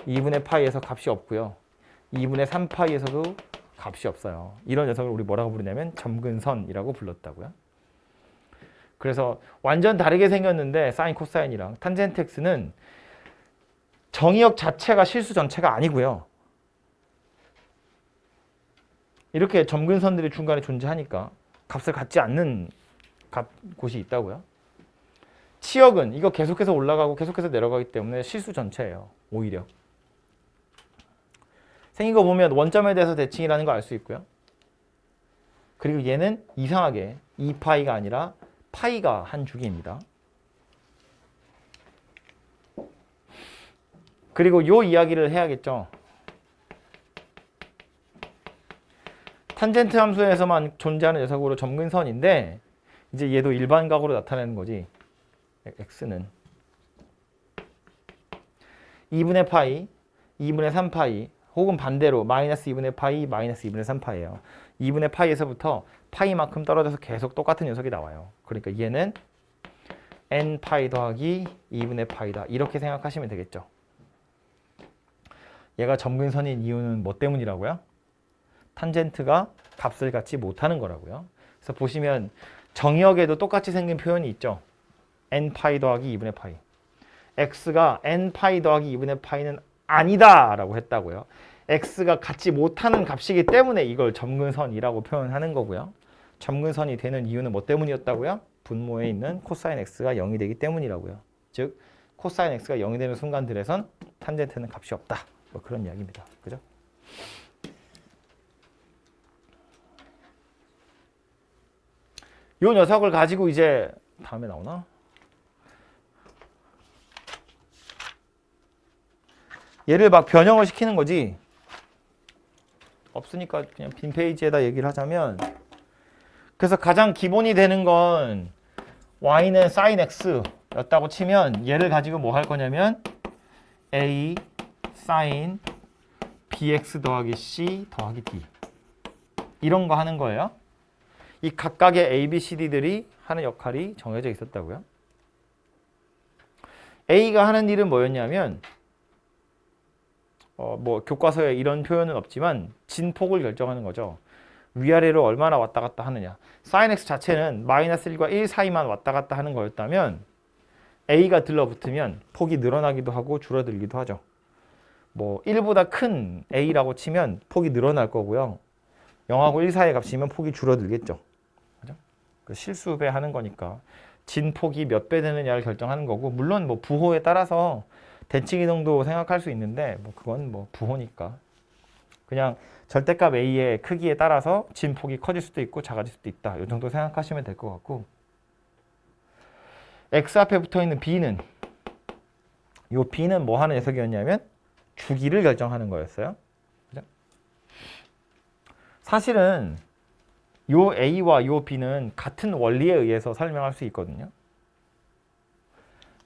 2분의 파이에서 값이 없고요. 2분의 3파이에서도 값이 없어요. 이런 녀석을 우리 뭐라고 부르냐면 점근선이라고 불렀다고요. 그래서 완전 다르게 생겼는데 사인 코사인이랑 탄젠트 x는 정의역 자체가 실수 전체가 아니고요. 이렇게 점근선들이 중간에 존재하니까 값을 갖지 않는 곳이 있다고요. 치역은 이거 계속해서 올라가고 계속해서 내려가기 때문에 실수 전체예요. 오히려. 생긴 거 보면 원점에 대해서 대칭이라는 거 알 수 있고요. 그리고 얘는 이상하게 2파이가 아니라 파이가 한 주기입니다. 그리고 요 이야기를 해야겠죠. 탄젠트 함수에서만 존재하는 녀석으로 점근선인데 이제 얘도 일반각으로 나타내는 거지. x는 2분의 파이, 2분의 3파이 혹은 반대로 마이너스 2분의 파이, 마이너스 2분의 3파이예요. 2분의 파이에서부터 파이만큼 떨어져서 계속 똑같은 녀석이 나와요. 그러니까 얘는 n파이 더하기 2분의 파이다. 이렇게 생각하시면 되겠죠. 얘가 점근선인 이유는 뭐 때문이라고요? 탄젠트가 값을 갖지 못하는 거라고요. 그래서 보시면 정의역에도 똑같이 생긴 표현이 있죠. n파이 더하기 2분의 파이. x가 n파이 더하기 2분의 파이는 아니다 라고 했다고요. x가 갖지 못하는 값이기 때문에 이걸 점근선이라고 표현하는 거고요. 점근선이 되는 이유는 뭐 때문이었다고요? 분모에 있는 코사인 x가 0이 되기 때문이라고요. 즉 코사인 x가 0이 되는 순간들에선 탄젠트는 값이 없다. 뭐 그런 이야기입니다. 그죠? 요 녀석을 가지고 이제 다음에 나오나? 얘를 막 변형을 시키는 거지. 없으니까 그냥 빈 페이지에다 얘기를 하자면 그래서 가장 기본이 되는 건 y는 sin x였다고 치면 얘를 가지고 뭐 할 거냐면 a sin bx 더하기 c 더하기 d 이런 거 하는 거예요. 이 각각의 a, b, c, d들이 하는 역할이 정해져 있었다고요. a가 하는 일은 뭐였냐면 뭐 교과서에 이런 표현은 없지만 진폭을 결정하는 거죠. 위아래로 얼마나 왔다 갔다 하느냐. sin x 자체는 마이너스 1과 1 사이만 왔다 갔다 하는 거였다면 a가 들러붙으면 폭이 늘어나기도 하고 줄어들기도 하죠. 뭐 1보다 큰 a라고 치면 폭이 늘어날 거고요. 0하고 1 사이의 값이면 폭이 줄어들겠죠. 그죠? 실수배 하는 거니까 진폭이 몇 배 되느냐를 결정하는 거고 물론 뭐 부호에 따라서 대칭 이동도 생각할 수 있는데 뭐 그건 뭐 부호니까 그냥 절대값 a의 크기에 따라서 진폭이 커질 수도 있고 작아질 수도 있다. 이 정도 생각하시면 될 것 같고 x 앞에 붙어있는 b는 이 b는 뭐 하는 녀석이었냐면 주기를 결정하는 거였어요. 그죠? 사실은 요 a와 요 b는 같은 원리에 의해서 설명할 수 있거든요.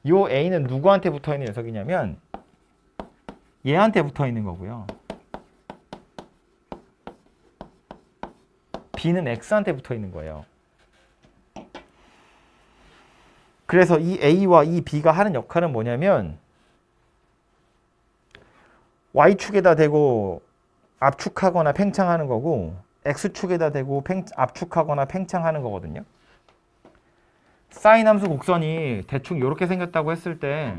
요 a는 누구한테 붙어있는 녀석이냐면 얘한테 붙어있는 거고요. b는 x한테 붙어있는 거예요. 그래서 이 a와 이 b가 하는 역할은 뭐냐면 y축에다 대고 압축하거나 팽창하는 거고 x축에다 대고 압축하거나 팽창하는 거거든요. 사인 함수 곡선이 대충 이렇게 생겼다고 했을 때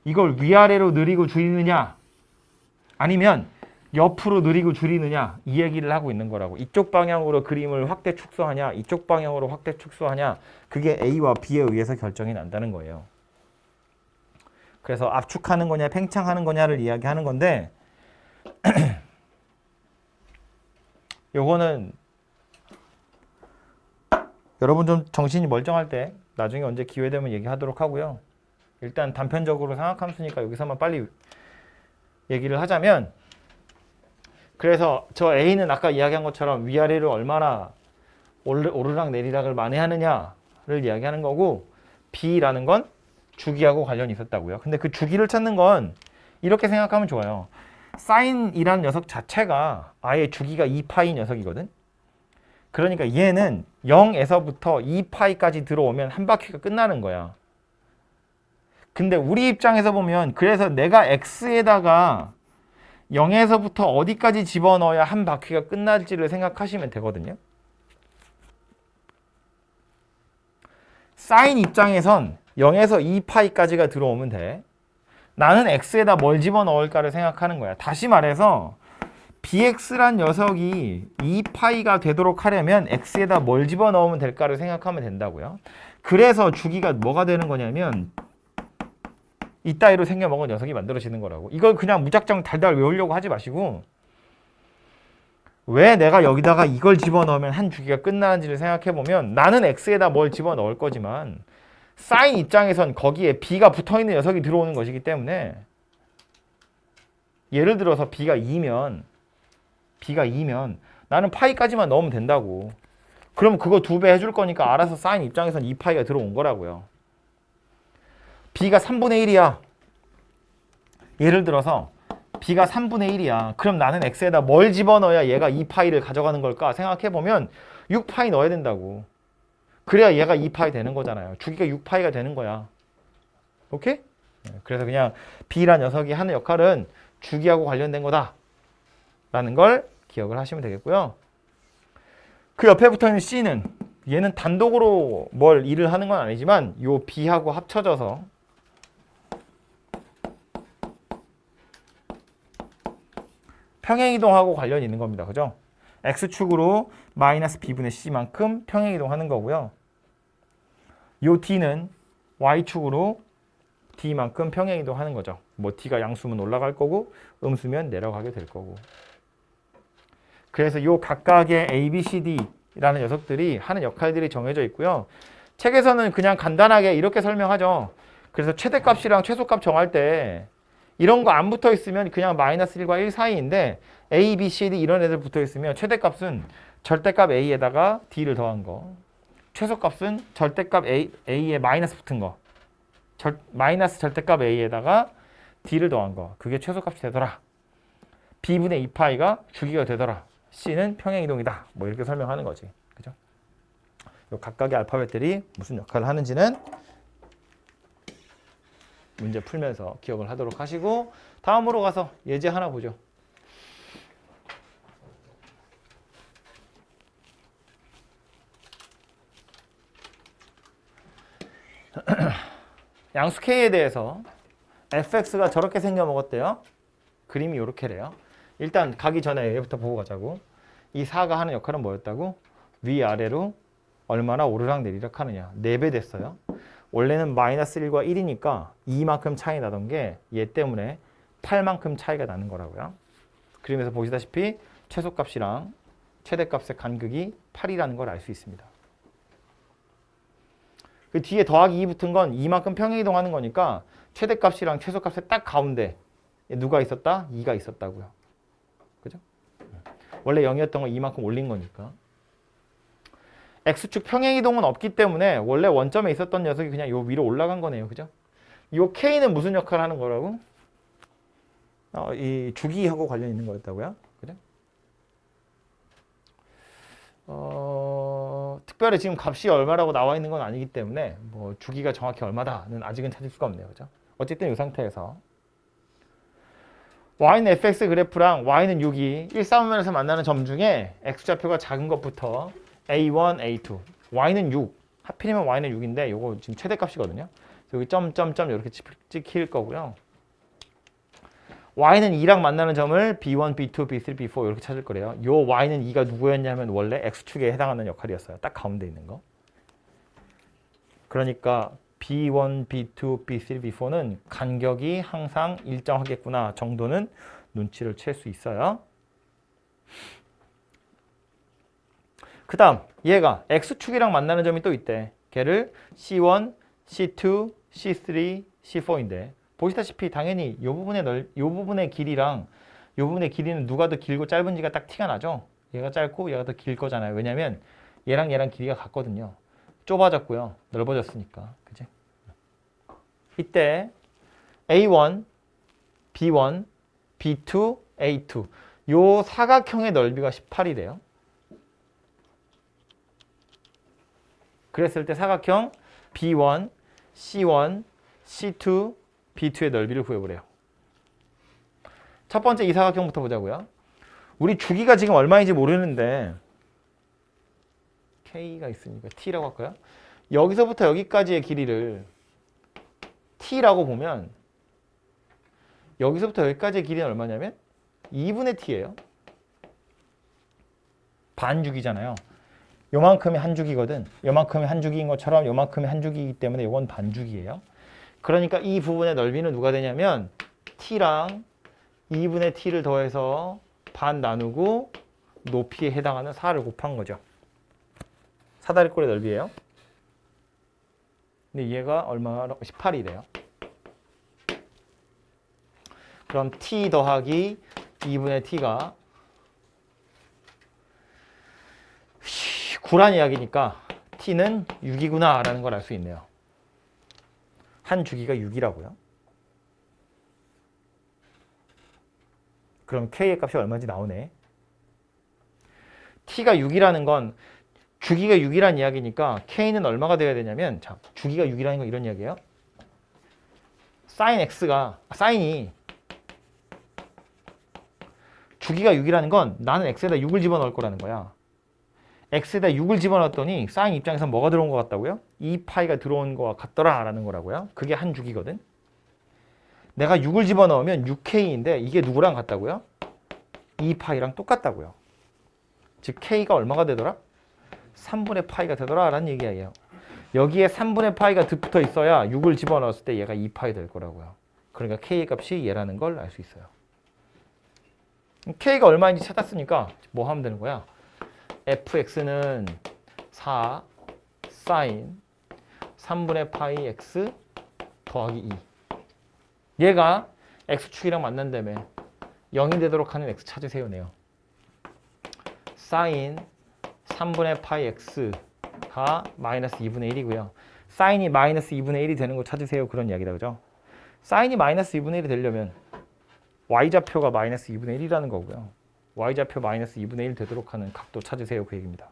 이걸 위아래로 느리고 줄이느냐 아니면 옆으로 느리고 줄이느냐 이 얘기를 하고 있는 거라고. 이쪽 방향으로 그림을 확대 축소하냐 이쪽 방향으로 확대 축소하냐 그게 A와 B에 의해서 결정이 난다는 거예요. 그래서 압축하는 거냐 팽창하는 거냐를 이야기하는 건데 요거는 여러분 좀 정신이 멀쩡할 때 나중에 언제 기회 되면 얘기하도록 하고요. 일단 단편적으로 삼각함수니까 여기서만 빨리 얘기를 하자면 그래서 저 A는 아까 이야기한 것처럼 위아래로 얼마나 오르락 내리락을 만회하느냐를 이야기하는 거고 B라는 건 주기하고 관련이 있었다고요. 근데 그 주기를 찾는 건 이렇게 생각하면 좋아요. 사인이라는 녀석 자체가 아예 주기가 2파이 녀석이거든. 그러니까 얘는 0에서부터 2파이까지 들어오면 한 바퀴가 끝나는 거야. 근데 우리 입장에서 보면 그래서 내가 x에다가 0에서부터 어디까지 집어넣어야 한 바퀴가 끝날지를 생각하시면 되거든요. 사인 입장에선 0에서 2파이까지가 들어오면 돼. 나는 x에다 뭘 집어넣을까를 생각하는 거야. 다시 말해서 bx란 녀석이 2파이가 되도록 하려면 x에다 뭘 집어넣으면 될까를 생각하면 된다고요. 그래서 주기가 뭐가 되는 거냐면 이따위로 생겨먹은 녀석이 만들어지는 거라고. 이걸 그냥 무작정 달달 외우려고 하지 마시고 왜 내가 여기다가 이걸 집어넣으면 한 주기가 끝나는지를 생각해보면 나는 x에다 뭘 집어넣을 거지만 사인 입장에선 거기에 b가 붙어있는 녀석이 들어오는 것이기 때문에 예를 들어서 b가 2면 나는 파이까지만 넣으면 된다고. 그럼 그거 2배 해줄 거니까 알아서 사인 입장에선 2파이가 들어온 거라고요. b가 3분의 1이야. 예를 들어서 b가 3분의 1이야. 그럼 나는 x에다 뭘 집어넣어야 얘가 2파이를 가져가는 걸까 생각해보면 6파이 넣어야 된다고. 그래야 얘가 2파이 되는 거잖아요. 주기가 6파이가 되는 거야. 오케이? 그래서 그냥 b란 녀석이 하는 역할은 주기하고 관련된 거다 라는 걸 기억을 하시면 되겠고요. 그 옆에 붙어있는 c는 얘는 단독으로 뭘 일을 하는 건 아니지만 요 b하고 합쳐져서 평행이동하고 관련이 있는 겁니다. 그죠? x축으로 마이너스 b분의 c만큼 평행이동하는 거고요. 요 d는 y축으로 d만큼 평행이동하는 거죠. 뭐 d가 양수면 올라갈 거고 음수면 내려가게 될 거고. 그래서 요 각각의 a, b, c, d라는 녀석들이 하는 역할들이 정해져 있고요. 책에서는 그냥 간단하게 이렇게 설명하죠. 그래서 최대값이랑 최소값 정할 때 이런 거 안 붙어 있으면 그냥 마이너스 1과 1 사이인데 a, b, c, d 이런 애들 붙어 있으면 최대값은 절대값 a에다가 d를 더한 거, 최소값은 절대값 a에 마이너스 붙은 거, 마이너스 절대값 a에다가 d를 더한 거, 그게 최소값이 되더라. b분의 2파이가 주기가 되더라. c는 평행이동이다. 뭐 이렇게 설명하는 거지. 그죠? 요 각각의 알파벳들이 무슨 역할을 하는지는 문제 풀면서 기억을 하도록 하시고 다음으로 가서 예제 하나 보죠. 양수 K에 대해서 fx가 저렇게 생겨 먹었대요. 그림이 이렇게래요. 일단 가기 전에 얘부터 보고 가자고. 이 4가 하는 역할은 뭐였다고? 위아래로 얼마나 오르락 내리락 하느냐. 4배 됐어요. 원래는 마이너스 1과 1이니까 2만큼 차이 나던 게 얘 때문에 8만큼 차이가 나는 거라고요. 그림에서 보시다시피 최소값이랑 최대값의 간극이 8이라는 걸 알 수 있습니다. 그 뒤에 더하기 2 붙은 건 2만큼 평행이동하는 거니까 최대값이랑 최소값의 딱 가운데 누가 있었다? 2가 있었다고요. 그죠? 원래 0이었던 거 2만큼 올린 거니까. x축 평행이동은 없기 때문에 원래 원점에 있었던 녀석이 그냥 요 위로 올라간 거네요. 그죠? 요 k는 무슨 역할을 하는 거라고? 이 주기하고 관련 있는 거였다고요. 그죠? 특별히 지금 값이 얼마라고 나와 있는 건 아니기 때문에 뭐 주기가 정확히 얼마다는 아직은 찾을 수가 없네요. 그죠? 어쨌든 이 상태에서 y는 fx 그래프랑 y는 6이 1,3면에서 만나는 점 중에 x좌표가 작은 것부터 a1, a2, y는 6 하필이면 y는 6인데 요거 지금 최대값이거든요. 여기 점점점 이렇게 찍힐 거고요. y는 2랑 만나는 점을 b1, b2, b3, b4 이렇게 찾을 거래요. 요 y는 2가 누구였냐면 원래 x축에 해당하는 역할이었어요. 딱 가운데 있는 거. 그러니까 b1, b2, b3, b4는 간격이 항상 일정하겠구나 정도는 눈치를 챌 수 있어요. 그 다음 얘가 x축이랑 만나는 점이 또 있대. 걔를 c1, c2, c3, c4인데 보시다시피 당연히 요 부분의 길이랑 요 부분의 길이는 누가 더 길고 짧은지가 딱 티가 나죠. 얘가 짧고 얘가 더 길 거잖아요. 왜냐면 얘랑 길이가 같거든요. 좁아졌고요. 넓어졌으니까. 그지? 이때 A1, B1, B2, A2 요 사각형의 넓이가 18이래요. 그랬을 때 사각형 B1, C1, C2, B2의 넓이를 구해보래요. 첫 번째 이 사각형부터 보자고요. 우리 주기가 지금 얼마인지 모르는데 K가 있으니까 T라고 할까요? 여기서부터 여기까지의 길이를 T라고 보면 여기서부터 여기까지의 길이는 얼마냐면 2분의 T예요. 반주기잖아요. 요만큼이 한 주기거든. 요만큼이 한 주기인 것처럼 요만큼이 한 주기이기 때문에 이건 반주기예요. 그러니까 이 부분의 넓이는 누가 되냐면 T랑 2분의 T를 더해서 반 나누고 높이에 해당하는 4를 곱한 거죠. 사다리꼴의 넓이에요. 근데 얘가 얼마나 18이래요. 그럼 T 더하기 2분의 T가 9란 이야기니까 T는 6이구나 라는 걸 알 수 있네요. 한 주기가 6이라고요. 그럼 K의 값이 얼마인지 나오네. T가 6이라는 건 주기가 6이라는 이야기니까 K는 얼마가 돼야 되냐면 자, 주기가 6이라는 건 이런 이야기예요. 사인이 주기가 6이라는 건 나는 X에다 6을 집어넣을 거라는 거야. X에다 6을 집어넣었더니 사인 입장에서 뭐가 들어온 것 같다고요? 2파이가 들어온 것 같더라 라는 거라고요. 그게 한 주기거든. 내가 6을 집어넣으면 6K인데 이게 누구랑 같다고요? 2파이랑 똑같다고요. 즉 K가 얼마가 되더라? 3분의 파이가 되더라 라는 얘기예요. 여기에 3분의 파이가 붙어 있어야 6을 집어넣었을 때 얘가 2파이 될 거라고요. 그러니까 K의 값이 얘라는 걸 알 수 있어요. K가 얼마인지 찾았으니까 뭐 하면 되는 거야? fx는 4 사인 3분의 파이 x 더하기 2. 얘가 x축이랑 만난다며 0이 되도록 하는 x 찾으세요네요. 사인 3분의 파이 x가 마이너스 2분의 1이고요. 사인이 마이너스 2분의 1이 되는 거 찾으세요. 그런 이야기다. 그죠? 사인이 마이너스 2분의 1이 되려면 y좌표가 마이너스 2분의 1이라는 거고요. y좌표 마이너스 2분의 1 되도록 하는 각도 찾으세요. 그 얘기입니다.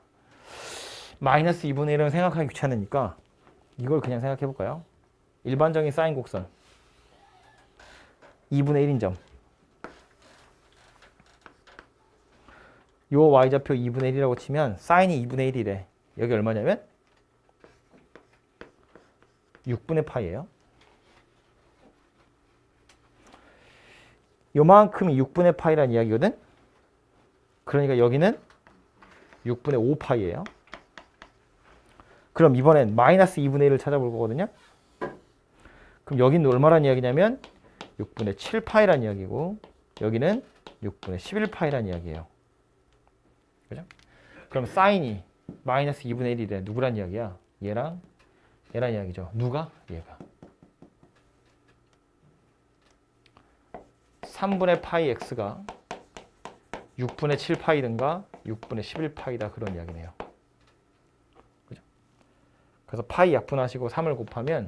마이너스 2분의 1은 생각하기 귀찮으니까 이걸 그냥 생각해 볼까요? 일반적인 사인 곡선 2분의 1인 점. 요 y좌표 2분의 1이라고 치면 사인이 2분의 1이래. 여기 얼마냐면 6분의 파이예요. 요만큼이 6분의 파이란 이야기거든. 그러니까 여기는 6분의 5파이예요. 그럼 이번엔 마이너스 2분의 1을 찾아볼 거거든요. 그럼 여기는 얼마란 이야기냐면 6분의 7파이란 이야기고 여기는 6분의 11파이란 이야기예요. 그죠? 그럼 사인이 마이너스 2분의 1이래. 누구란 이야기야? 얘랑 얘란 이야기죠. 누가? 얘가. 3분의 파이 x가 6분의 7파이든가 6분의 11파이다 그런 이야기네요. 그죠? 그래서 파이 약분하시고 3을 곱하면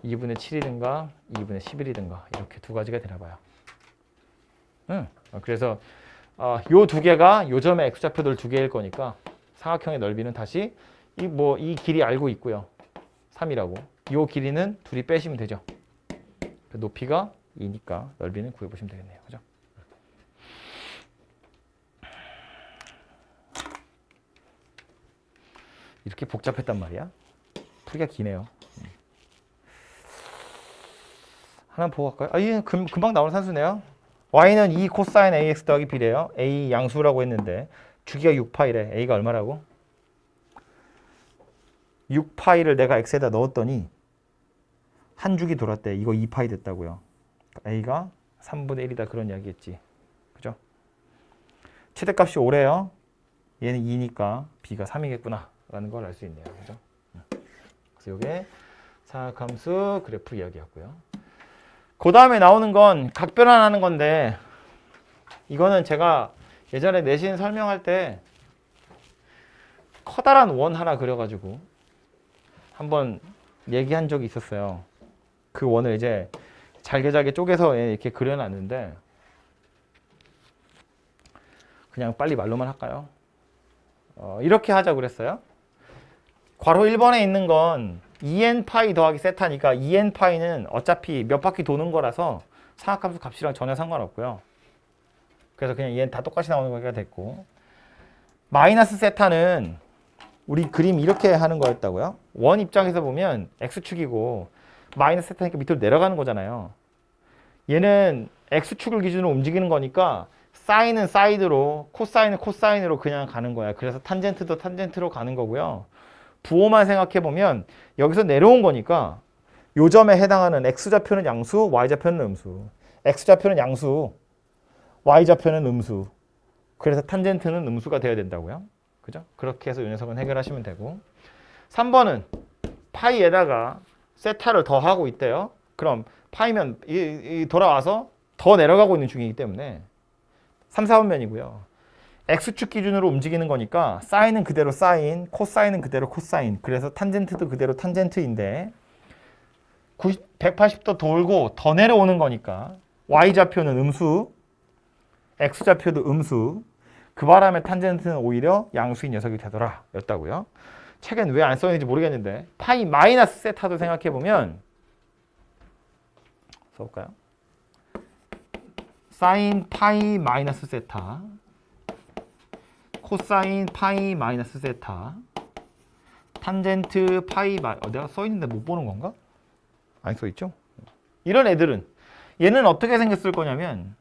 2분의 7이든가 2분의 11이든가 이렇게 두 가지가 되나 봐요. 그래서 요 두 개가 요 점의 x좌표들 두 개일 거니까 사각형의 넓이는 다시 이 길이 알고 있고요. 3이라고. 요 길이는 둘이 빼시면 되죠. 높이가 2니까 넓이는 구해보시면 되겠네요. 그죠? 이렇게 복잡했단 말이야. 풀이가 기네요. 하나 보고 갈까요? 이게 금방 나오는 산수네요. y는 2 코사인 ax 더하기 b래요. a 양수라고 했는데 주기가 6파이래. a가 얼마라고? 6파이를 내가 x에다 넣었더니 한 주기 돌았대. 이거 2파이 됐다고요. a가 3분의 1이다 그런 이야기겠지. 그죠? 최대값이 5래요. 얘는 2니까 b가 3이겠구나 라는 걸 알 수 있네요. 그죠? 그래서 이게 사각함수 그래프 이야기였고요. 그 다음에 나오는 건 각변환하는 건데 이거는 제가 예전에 내신 설명할 때 커다란 원 하나 그려가지고 한번 얘기한 적이 있었어요. 그 원을 이제 잘게 쪼개서 이렇게 그려놨는데 그냥 빨리 말로만 할까요? 이렇게 하자고 그랬어요. 괄호 1번에 있는 건 2n파이 더하기 세타니까 2n파이는 어차피 몇 바퀴 도는 거라서 사각함수 값이랑 전혀 상관없고요. 그래서 그냥 얘는 다 똑같이 나오는 거가 됐고, 마이너스 세타는 우리 그림 이렇게 하는 거였다고요. 원 입장에서 보면 x축이고 마이너스 세타니까 밑으로 내려가는 거잖아요. 얘는 x축을 기준으로 움직이는 거니까 사인은 사이드로, 코사인은 코사인으로 그냥 가는 거야. 그래서 탄젠트도 탄젠트로 가는 거고요. 부호만 생각해 보면 여기서 내려온 거니까 요 점에 해당하는 x좌표는 양수, y좌표는 음수. x좌표는 양수, y좌표는 음수. 그래서 탄젠트는 음수가 되어야 된다고요. 그죠? 그렇게 해서 이 녀석은 해결하시면 되고, 3번은 파이에다가 세타를 더하고 있대요. 그럼 파이면 돌아와서 더 내려가고 있는 중이기 때문에 3, 4분면이고요. x축 기준으로 움직이는 거니까 사인은 그대로 사인, 코사인은 그대로 코사인. 그래서 탄젠트도 그대로 탄젠트인데 180도 돌고 더 내려오는 거니까 y좌표는 음수, x좌표도 음수. 그 바람에 탄젠트는 오히려 양수인 녀석이 되더라 였다고요. 책엔 왜 안 써있는지 모르겠는데 파이 마이너스 세타도 생각해보면 써볼까요? 사인 파이 마이너스 세타, 코사인 파이 마이너스 세타, 탄젠트 파이 내가 써있는데 못 보는 건가? 안 써있죠? 이런 애들은 얘는 어떻게 생겼을 거냐면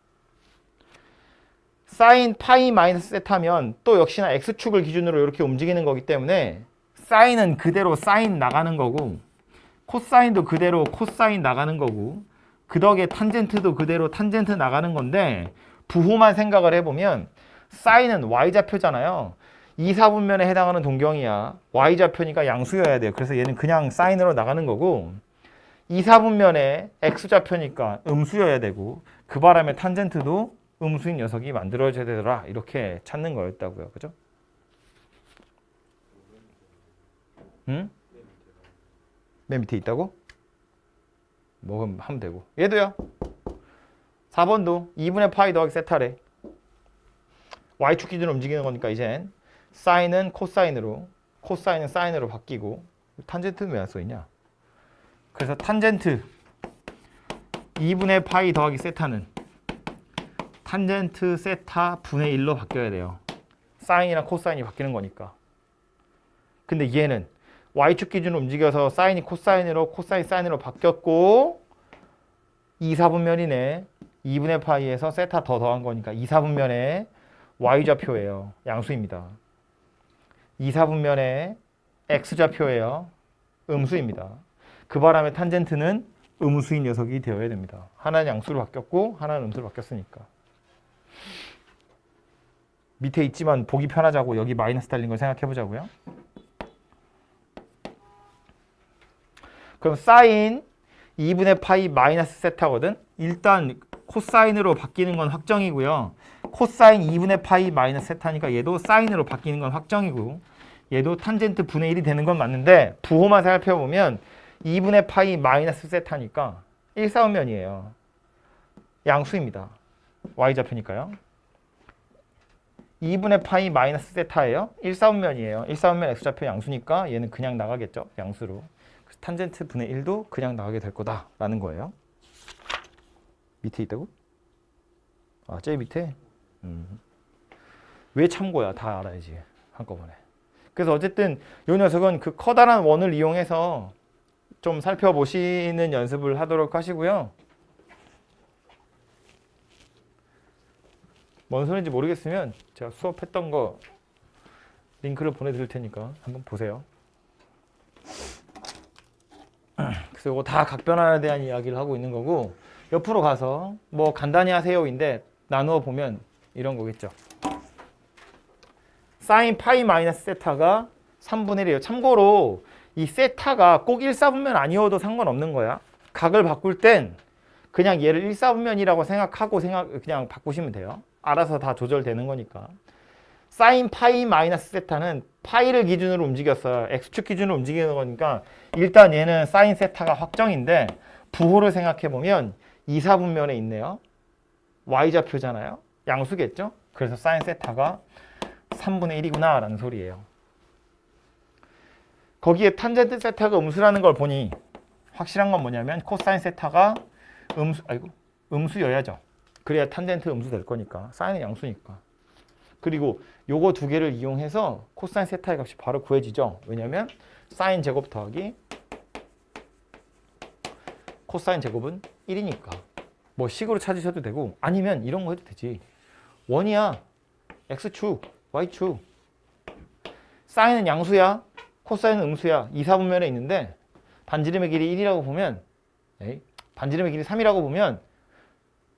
사인 파이 마이너스 세타면 또 역시나 x축을 기준으로 이렇게 움직이는 거기 때문에 사인은 그대로 사인 나가는 거고 코사인도 그대로 코사인 나가는 거고 그 덕에 탄젠트도 그대로 탄젠트 나가는 건데 부호만 생각을 해보면 사인은 y좌표잖아요. 2, 4분면에 해당하는 동경이야. y좌표니까 양수여야 돼요. 그래서 얘는 그냥 사인으로 나가는 거고 2, 4분면에 x좌표니까 음수여야 되고 그 바람에 탄젠트도 음수인 녀석이 만들어져야 되더라. 이렇게 찾는 거였다고요. 그죠? 응? 맨 밑에 있다고? 뭐 하면 되고. 얘도요. 4번도 2분의 파이 더하기 세타래. y축 기준으로 움직이는 거니까 이젠 사인은 코사인으로, 코사인은 사인으로 바뀌고 탄젠트는 왜 안 써있냐? 그래서 탄젠트 2분의 파이 더하기 세타는 탄젠트 세타 분의 1로 바뀌어야 돼요. 사인이랑 코사인이 바뀌는 거니까. 근데 얘는 y축 기준으로 움직여서 사인이 코사인으로, 코사인 사인으로 바뀌었고 2, 4분면이네. 2분의 파이에서 세타 더 더한 거니까 2, 4분면에 y좌표예요. 양수입니다. 2, 4분면에 x좌표예요. 음수입니다. 그 바람에 탄젠트는 음수인 녀석이 되어야 됩니다. 하나는 양수로 바뀌었고 하나는 음수로 바뀌었으니까. 밑에 있지만 보기 편하자고 여기 마이너스 달린 걸 생각해 보자고요. 그럼 사인 2분의 파이 마이너스 세타거든. 일단 코사인으로 바뀌는 건 확정이고요. 코사인 2분의 파이 마이너스 세타니까 얘도 사인으로 바뀌는 건 확정이고 얘도 탄젠트 분의 1이 되는 건 맞는데 부호만 살펴보면 2분의 파이 마이너스 세타니까 1, 4분면이에요. 양수입니다. y좌표니까요. 2분의 파이 마이너스 세타예요. 1, 4분면이에요. 1, 4분면 x좌표 양수니까 얘는 그냥 나가겠죠. 양수로. 그래서 탄젠트 분의 1도 그냥 나가게 될 거다라는 거예요. 밑에 있다고? 제일 밑에? 왜 참고야? 다 알아야지 한꺼번에. 그래서 어쨌든 이 녀석은 그 커다란 원을 이용해서 좀 살펴보시는 연습을 하도록 하시고요. 뭔 소리인지 모르겠으면 제가 수업했던 거 링크를 보내드릴 테니까 한번 보세요. 그래서 이거 다 각변환에 대한 이야기를 하고 있는 거고, 옆으로 가서 뭐 간단히 하세요인데 나누어 보면 이런 거겠죠. 사인 파이 마이너스 세타가 3분의 1이에요. 참고로 이 세타가 꼭 1사분면 아니어도 상관없는 거야. 각을 바꿀 땐 그냥 얘를 1사분면이라고 생각하고 그냥 바꾸시면 돼요. 알아서 다 조절되는 거니까. 사인 파이 마이너스 세타는 파이를 기준으로 움직였어요. x축 기준으로 움직이는 거니까 일단 얘는 사인 세타가 확정인데 부호를 생각해 보면 2사분면에 있네요. y좌표잖아요. 양수겠죠? 그래서 사인 세타가 3분의 1이구나 라는 소리예요. 거기에 탄젠트 세타가 음수라는 걸 보니 확실한 건 뭐냐면 코사인 세타가 음수여야죠. 그래야 탄젠트 음수 될 거니까. 사인은 양수니까. 그리고 요거 두 개를 이용해서 코사인 세타의 값이 바로 구해지죠. 왜냐면 사인 제곱 더하기 코사인 제곱은 1이니까. 뭐 식으로 찾으셔도 되고 아니면 이런 거 해도 되지. 원이야. x축, y축. 사인은 양수야. 코사인은 음수야. 2사분면에 있는데 반지름의 길이 1이라고 보면 반지름의 길이 3이라고 보면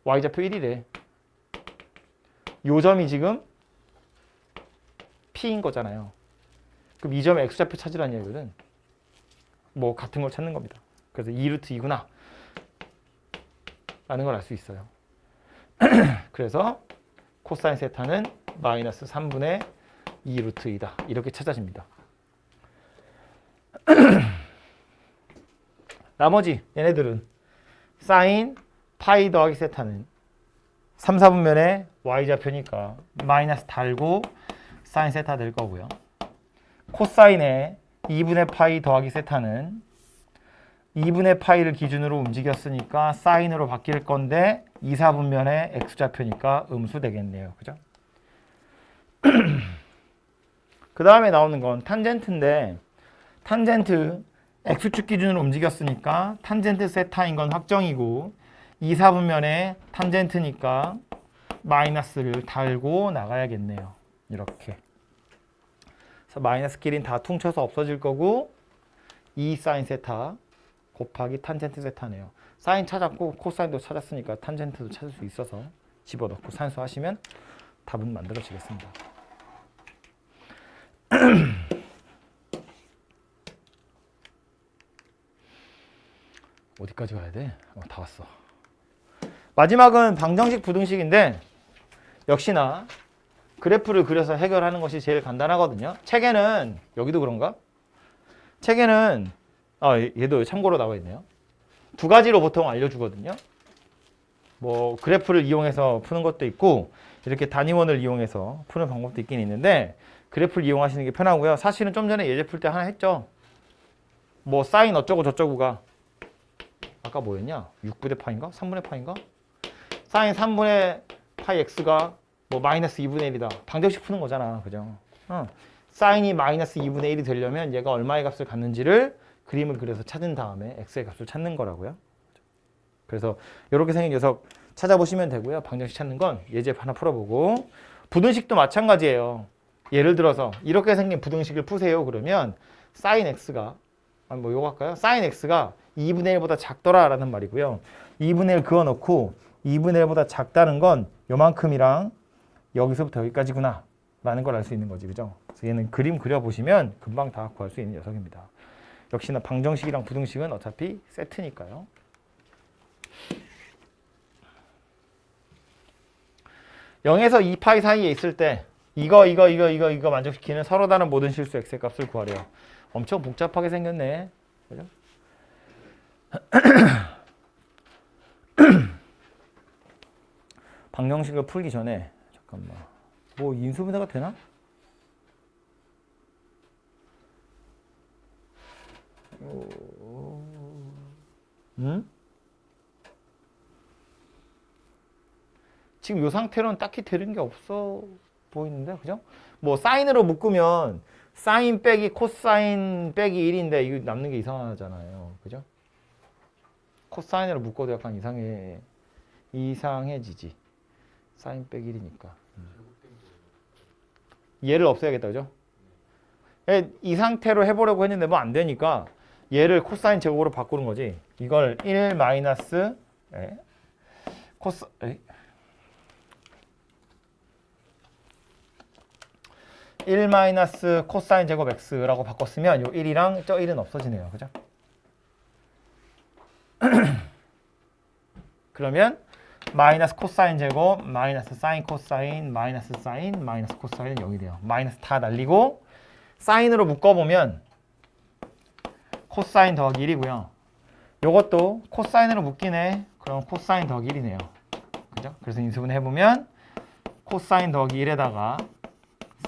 y좌표 1이래. 요 점이 지금 P인 거잖아요. 그럼 이 점의 x좌표 찾으라는 얘기거든. 뭐 같은 걸 찾는 겁니다. 그래서 2루트 2구나 라는 걸 알 수 있어요. 그래서 코사인 세타는 마이너스 3분의 2루트 2다. 이렇게 찾아집니다. 나머지 얘네들은 사인 파이 더하기 세타는 3, 4분면의 y좌표니까 마이너스 달고 사인 세타 될 거고요. 코사인의 2분의 파이 더하기 세타는 2분의 파이를 기준으로 움직였으니까 사인으로 바뀔 건데 2, 4분면의 x좌표니까 음수 되겠네요. 그죠? 그 다음에 나오는 건 탄젠트인데 탄젠트 x축 기준으로 움직였으니까 탄젠트 세타인 건 확정이고 2, 4분면의 탄젠트니까 마이너스를 달고 나가야겠네요. 이렇게. 그래서 마이너스 길이는 다 퉁쳐서 없어질 거고 2 사인 세타 곱하기 탄젠트 세타네요. 사인 찾았고 코사인도 찾았으니까 탄젠트도 찾을 수 있어서 집어넣고 산수하시면 답은 만들어지겠습니다. 어디까지 가야 돼? 다 왔어. 마지막은 방정식 부등식인데 역시나 그래프를 그려서 해결하는 것이 제일 간단하거든요. 책에는 여기도 그런가? 책에는 얘도 참고로 나와 있네요. 두 가지로 보통 알려주거든요. 뭐 그래프를 이용해서 푸는 것도 있고 이렇게 단위원을 이용해서 푸는 방법도 있긴 있는데 그래프를 이용하시는 게 편하고요. 사실은 좀 전에 예제 풀 때 하나 했죠. 뭐 사인 어쩌고 저쩌고가 아까 뭐였냐? 6분의 파인가? 3분의 파인가? 사인 3분의 파이 x가 뭐 마이너스 2분의 1이다. 방정식 푸는 거잖아. 그죠? 사인이 마이너스 2분의 1이 되려면 얘가 얼마의 값을 갖는지를 그림을 그려서 찾은 다음에 x의 값을 찾는 거라고요. 그래서 이렇게 생긴 녀석 찾아보시면 되고요. 방정식 찾는 건 예제 하나 풀어보고 부등식도 마찬가지예요. 예를 들어서 이렇게 생긴 부등식을 푸세요. 그러면 사인 x가 뭐 요거 할까요? 사인 x가 2분의 1보다 작더라 라는 말이고요. 2분의 1 그어놓고 2분의 1보다 작다는 건 요만큼이랑 여기서부터 여기까지구나 라는 걸 알 수 있는 거지. 그죠? 그래서 얘는 그림 그려보시면 금방 다 구할 수 있는 녀석입니다. 역시나 방정식이랑 부등식은 어차피 세트니까요. (0에서 2파이) 사이에 있을 때 이거 만족시키는 서로 다른 모든 실수 x의 값을 구하래요. 엄청 복잡하게 생겼네. 그죠? 방정식을 풀기 전에 잠깐만 뭐 인수분해가 되나? 지금 이 상태로는 딱히 되는 게 없어 보이는데, 그죠? 뭐 사인으로 묶으면 사인 빼기 코사인 빼기 1인데 이거 남는 게 이상하잖아요, 그죠? 코사인으로 묶어도 약간 이상해지지. 사인 빼기 1이니까. 얘를 없애야겠다, 그죠? 이 상태로 해보려고 했는데 뭐 안 되니까 얘를 코사인 제곱으로 바꾸는 거지. 이걸 1 마이너스 코스 1 마이너스 코사인 제곱 x라고 바꿨으면 요 1이랑 저 1은 없어지네요. 그죠? 그러면 마이너스 코사인 제곱 마이너스 사인 코사인 마이너스 사인 마이너스 코사인은 0이 돼요. 마이너스 다 날리고 사인으로 묶어보면 코사인 더하기 1이고요. 요것도 코사인으로 묶이네. 그럼 코사인 더하기 1이네요. 그죠? 그래서 인수분 해보면 코사인 더하기 1에다가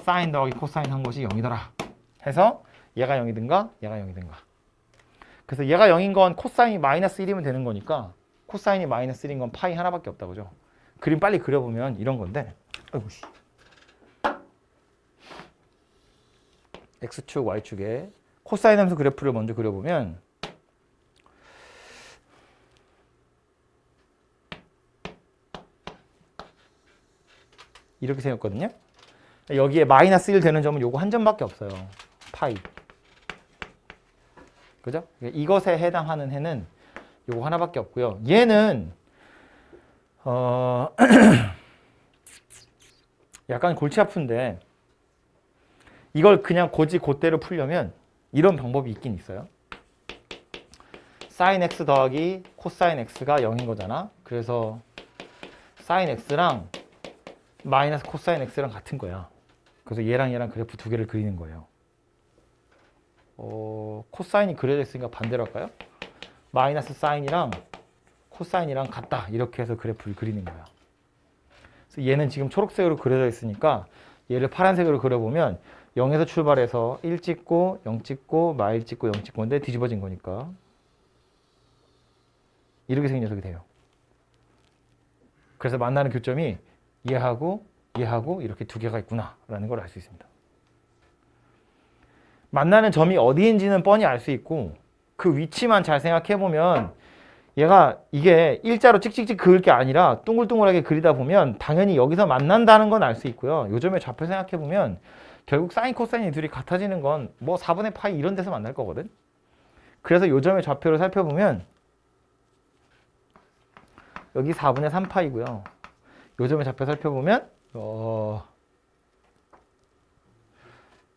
사인 더하기 코사인 한 것이 0이더라. 해서 얘가 0이든가 얘가 0이든가. 그래서 얘가 0인 건 코사인이 마이너스 1이면 되는 거니까 코사인이 마이너스 1인 건 파이 하나밖에 없다. 그죠? 그림 빨리 그려보면 이런 건데 아이고 씨. X축, Y축에 코사인 함수 그래프를 먼저 그려보면 이렇게 생겼거든요. 여기에 마이너스 1 되는 점은 요거 한 점밖에 없어요. 파이. 그죠? 이것에 해당하는 해는 요거 하나밖에 없고요. 얘는 약간 골치 아픈데 이걸 그냥 곧대로 풀려면 이런 방법이 있긴 있어요. 사인 x 더하기 코사인 x가 0인 거잖아. 그래서 사인 x랑 마이너스 코사인 x랑 같은 거야. 그래서 얘랑 그래프 두 개를 그리는 거예요. 코사인이 그려져 있으니까 반대로 할까요? 마이너스 사인이랑 코사인이랑 같다. 이렇게 해서 그래프를 그리는 거야. 그래서 얘는 지금 초록색으로 그려져 있으니까 얘를 파란색으로 그려보면 0에서 출발해서 1 찍고 0 찍고 마일 찍고 0 찍고 인데 뒤집어진 거니까 이렇게 생긴 녀석이 돼요. 그래서 만나는 교점이 얘하고 이렇게 두 개가 있구나 라는 걸 알 수 있습니다. 만나는 점이 어디인지는 뻔히 알 수 있고 그 위치만 잘 생각해보면 얘가 이게 일자로 찍찍찍 그을 게 아니라 둥글둥글하게 그리다 보면 당연히 여기서 만난다는 건 알 수 있고요. 요점의 좌표 생각해보면 결국 사인 코사인이 둘이 같아지는 건 뭐 4분의 파이 이런 데서 만날 거거든. 그래서 요점의 좌표를 살펴보면 여기 4분의 3파이고요. 요점의 좌표 살펴보면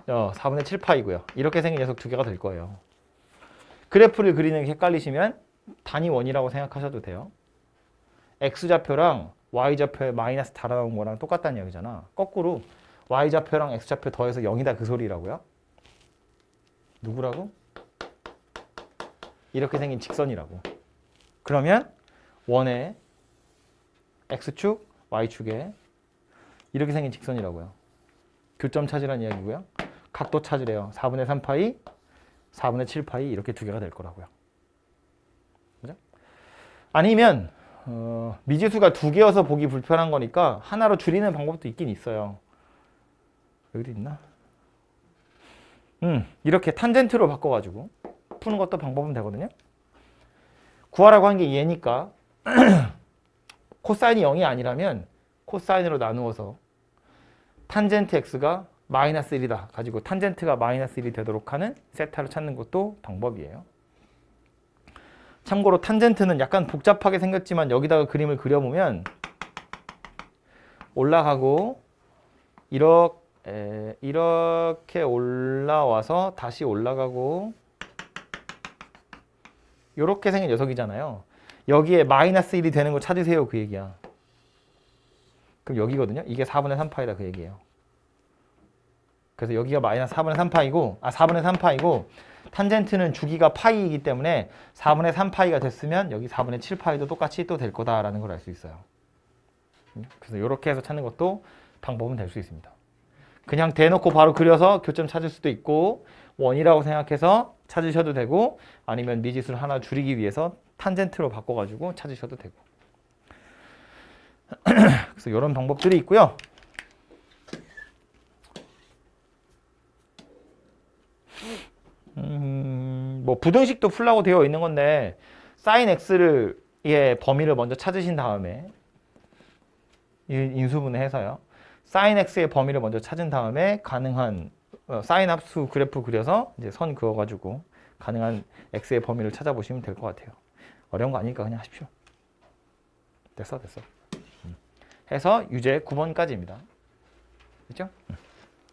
4분의 7파이고요. 이렇게 생긴 녀석 두 개가 될 거예요. 그래프를 그리는 게 헷갈리시면 단위원이라고 생각하셔도 돼요. X좌표랑 Y좌표에 마이너스 달아나온 거랑 똑같다는 얘기잖아. 거꾸로 Y좌표랑 X좌표 더해서 0이다 그 소리라고요. 누구라고? 이렇게 생긴 직선이라고. 그러면 원의 X축, Y축에 이렇게 생긴 직선이라고요. 교점 찾으라는 이야기고요. 각도 찾으래요. 4분의 3파이, 4분의 7파이 이렇게 두 개가 될 거라고요. 그죠? 아니면 미지수가 두 개여서 보기 불편한 거니까 하나로 줄이는 방법도 있긴 있어요. 여기도 있나? 이렇게 탄젠트로 바꿔가지고 푸는 것도 방법은 되거든요. 구하라고 한 게 얘니까 코사인이 0이 아니라면 코사인으로 나누어서 탄젠트 x가 마이너스 1이다 가지고 탄젠트가 마이너스 1이 되도록 하는 세타를 찾는 것도 방법이에요. 참고로 탄젠트는 약간 복잡하게 생겼지만 여기다가 그림을 그려보면 올라가고 이렇게 올라와서 다시 올라가고 이렇게 생긴 녀석이잖아요. 여기에 마이너스 1이 되는 거 찾으세요 그 얘기야. 그럼 여기거든요. 이게 4분의 3파이다 그 얘기예요. 그래서 여기가 마이너스 4분의 3파이고 4분의 3파이고 탄젠트는 주기가 파이이기 때문에 4분의 3파이가 됐으면 여기 4분의 7파이도 똑같이 또 될 거다라는 걸 알 수 있어요. 그래서 이렇게 해서 찾는 것도 방법은 될 수 있습니다. 그냥 대놓고 바로 그려서 교점 찾을 수도 있고 원이라고 생각해서 찾으셔도 되고 아니면 미지수를 하나 줄이기 위해서 탄젠트로 바꿔가지고 찾으셔도 되고 그래서 이런 방법들이 있고요. 뭐 부등식도 풀라고 되어 있는 건데 sin x를 의 범위를 먼저 찾으신 다음에 인수분해 해서요. sin x의 범위를 먼저 찾은 다음에 가능한 sin 합수 그래프 그려서 이제 선 그어가지고 가능한 x의 범위를 찾아보시면 될 것 같아요. 어려운 거 아니니까 그냥 하십시오. 됐어. 해서 유제 9번까지입니다. 됐죠?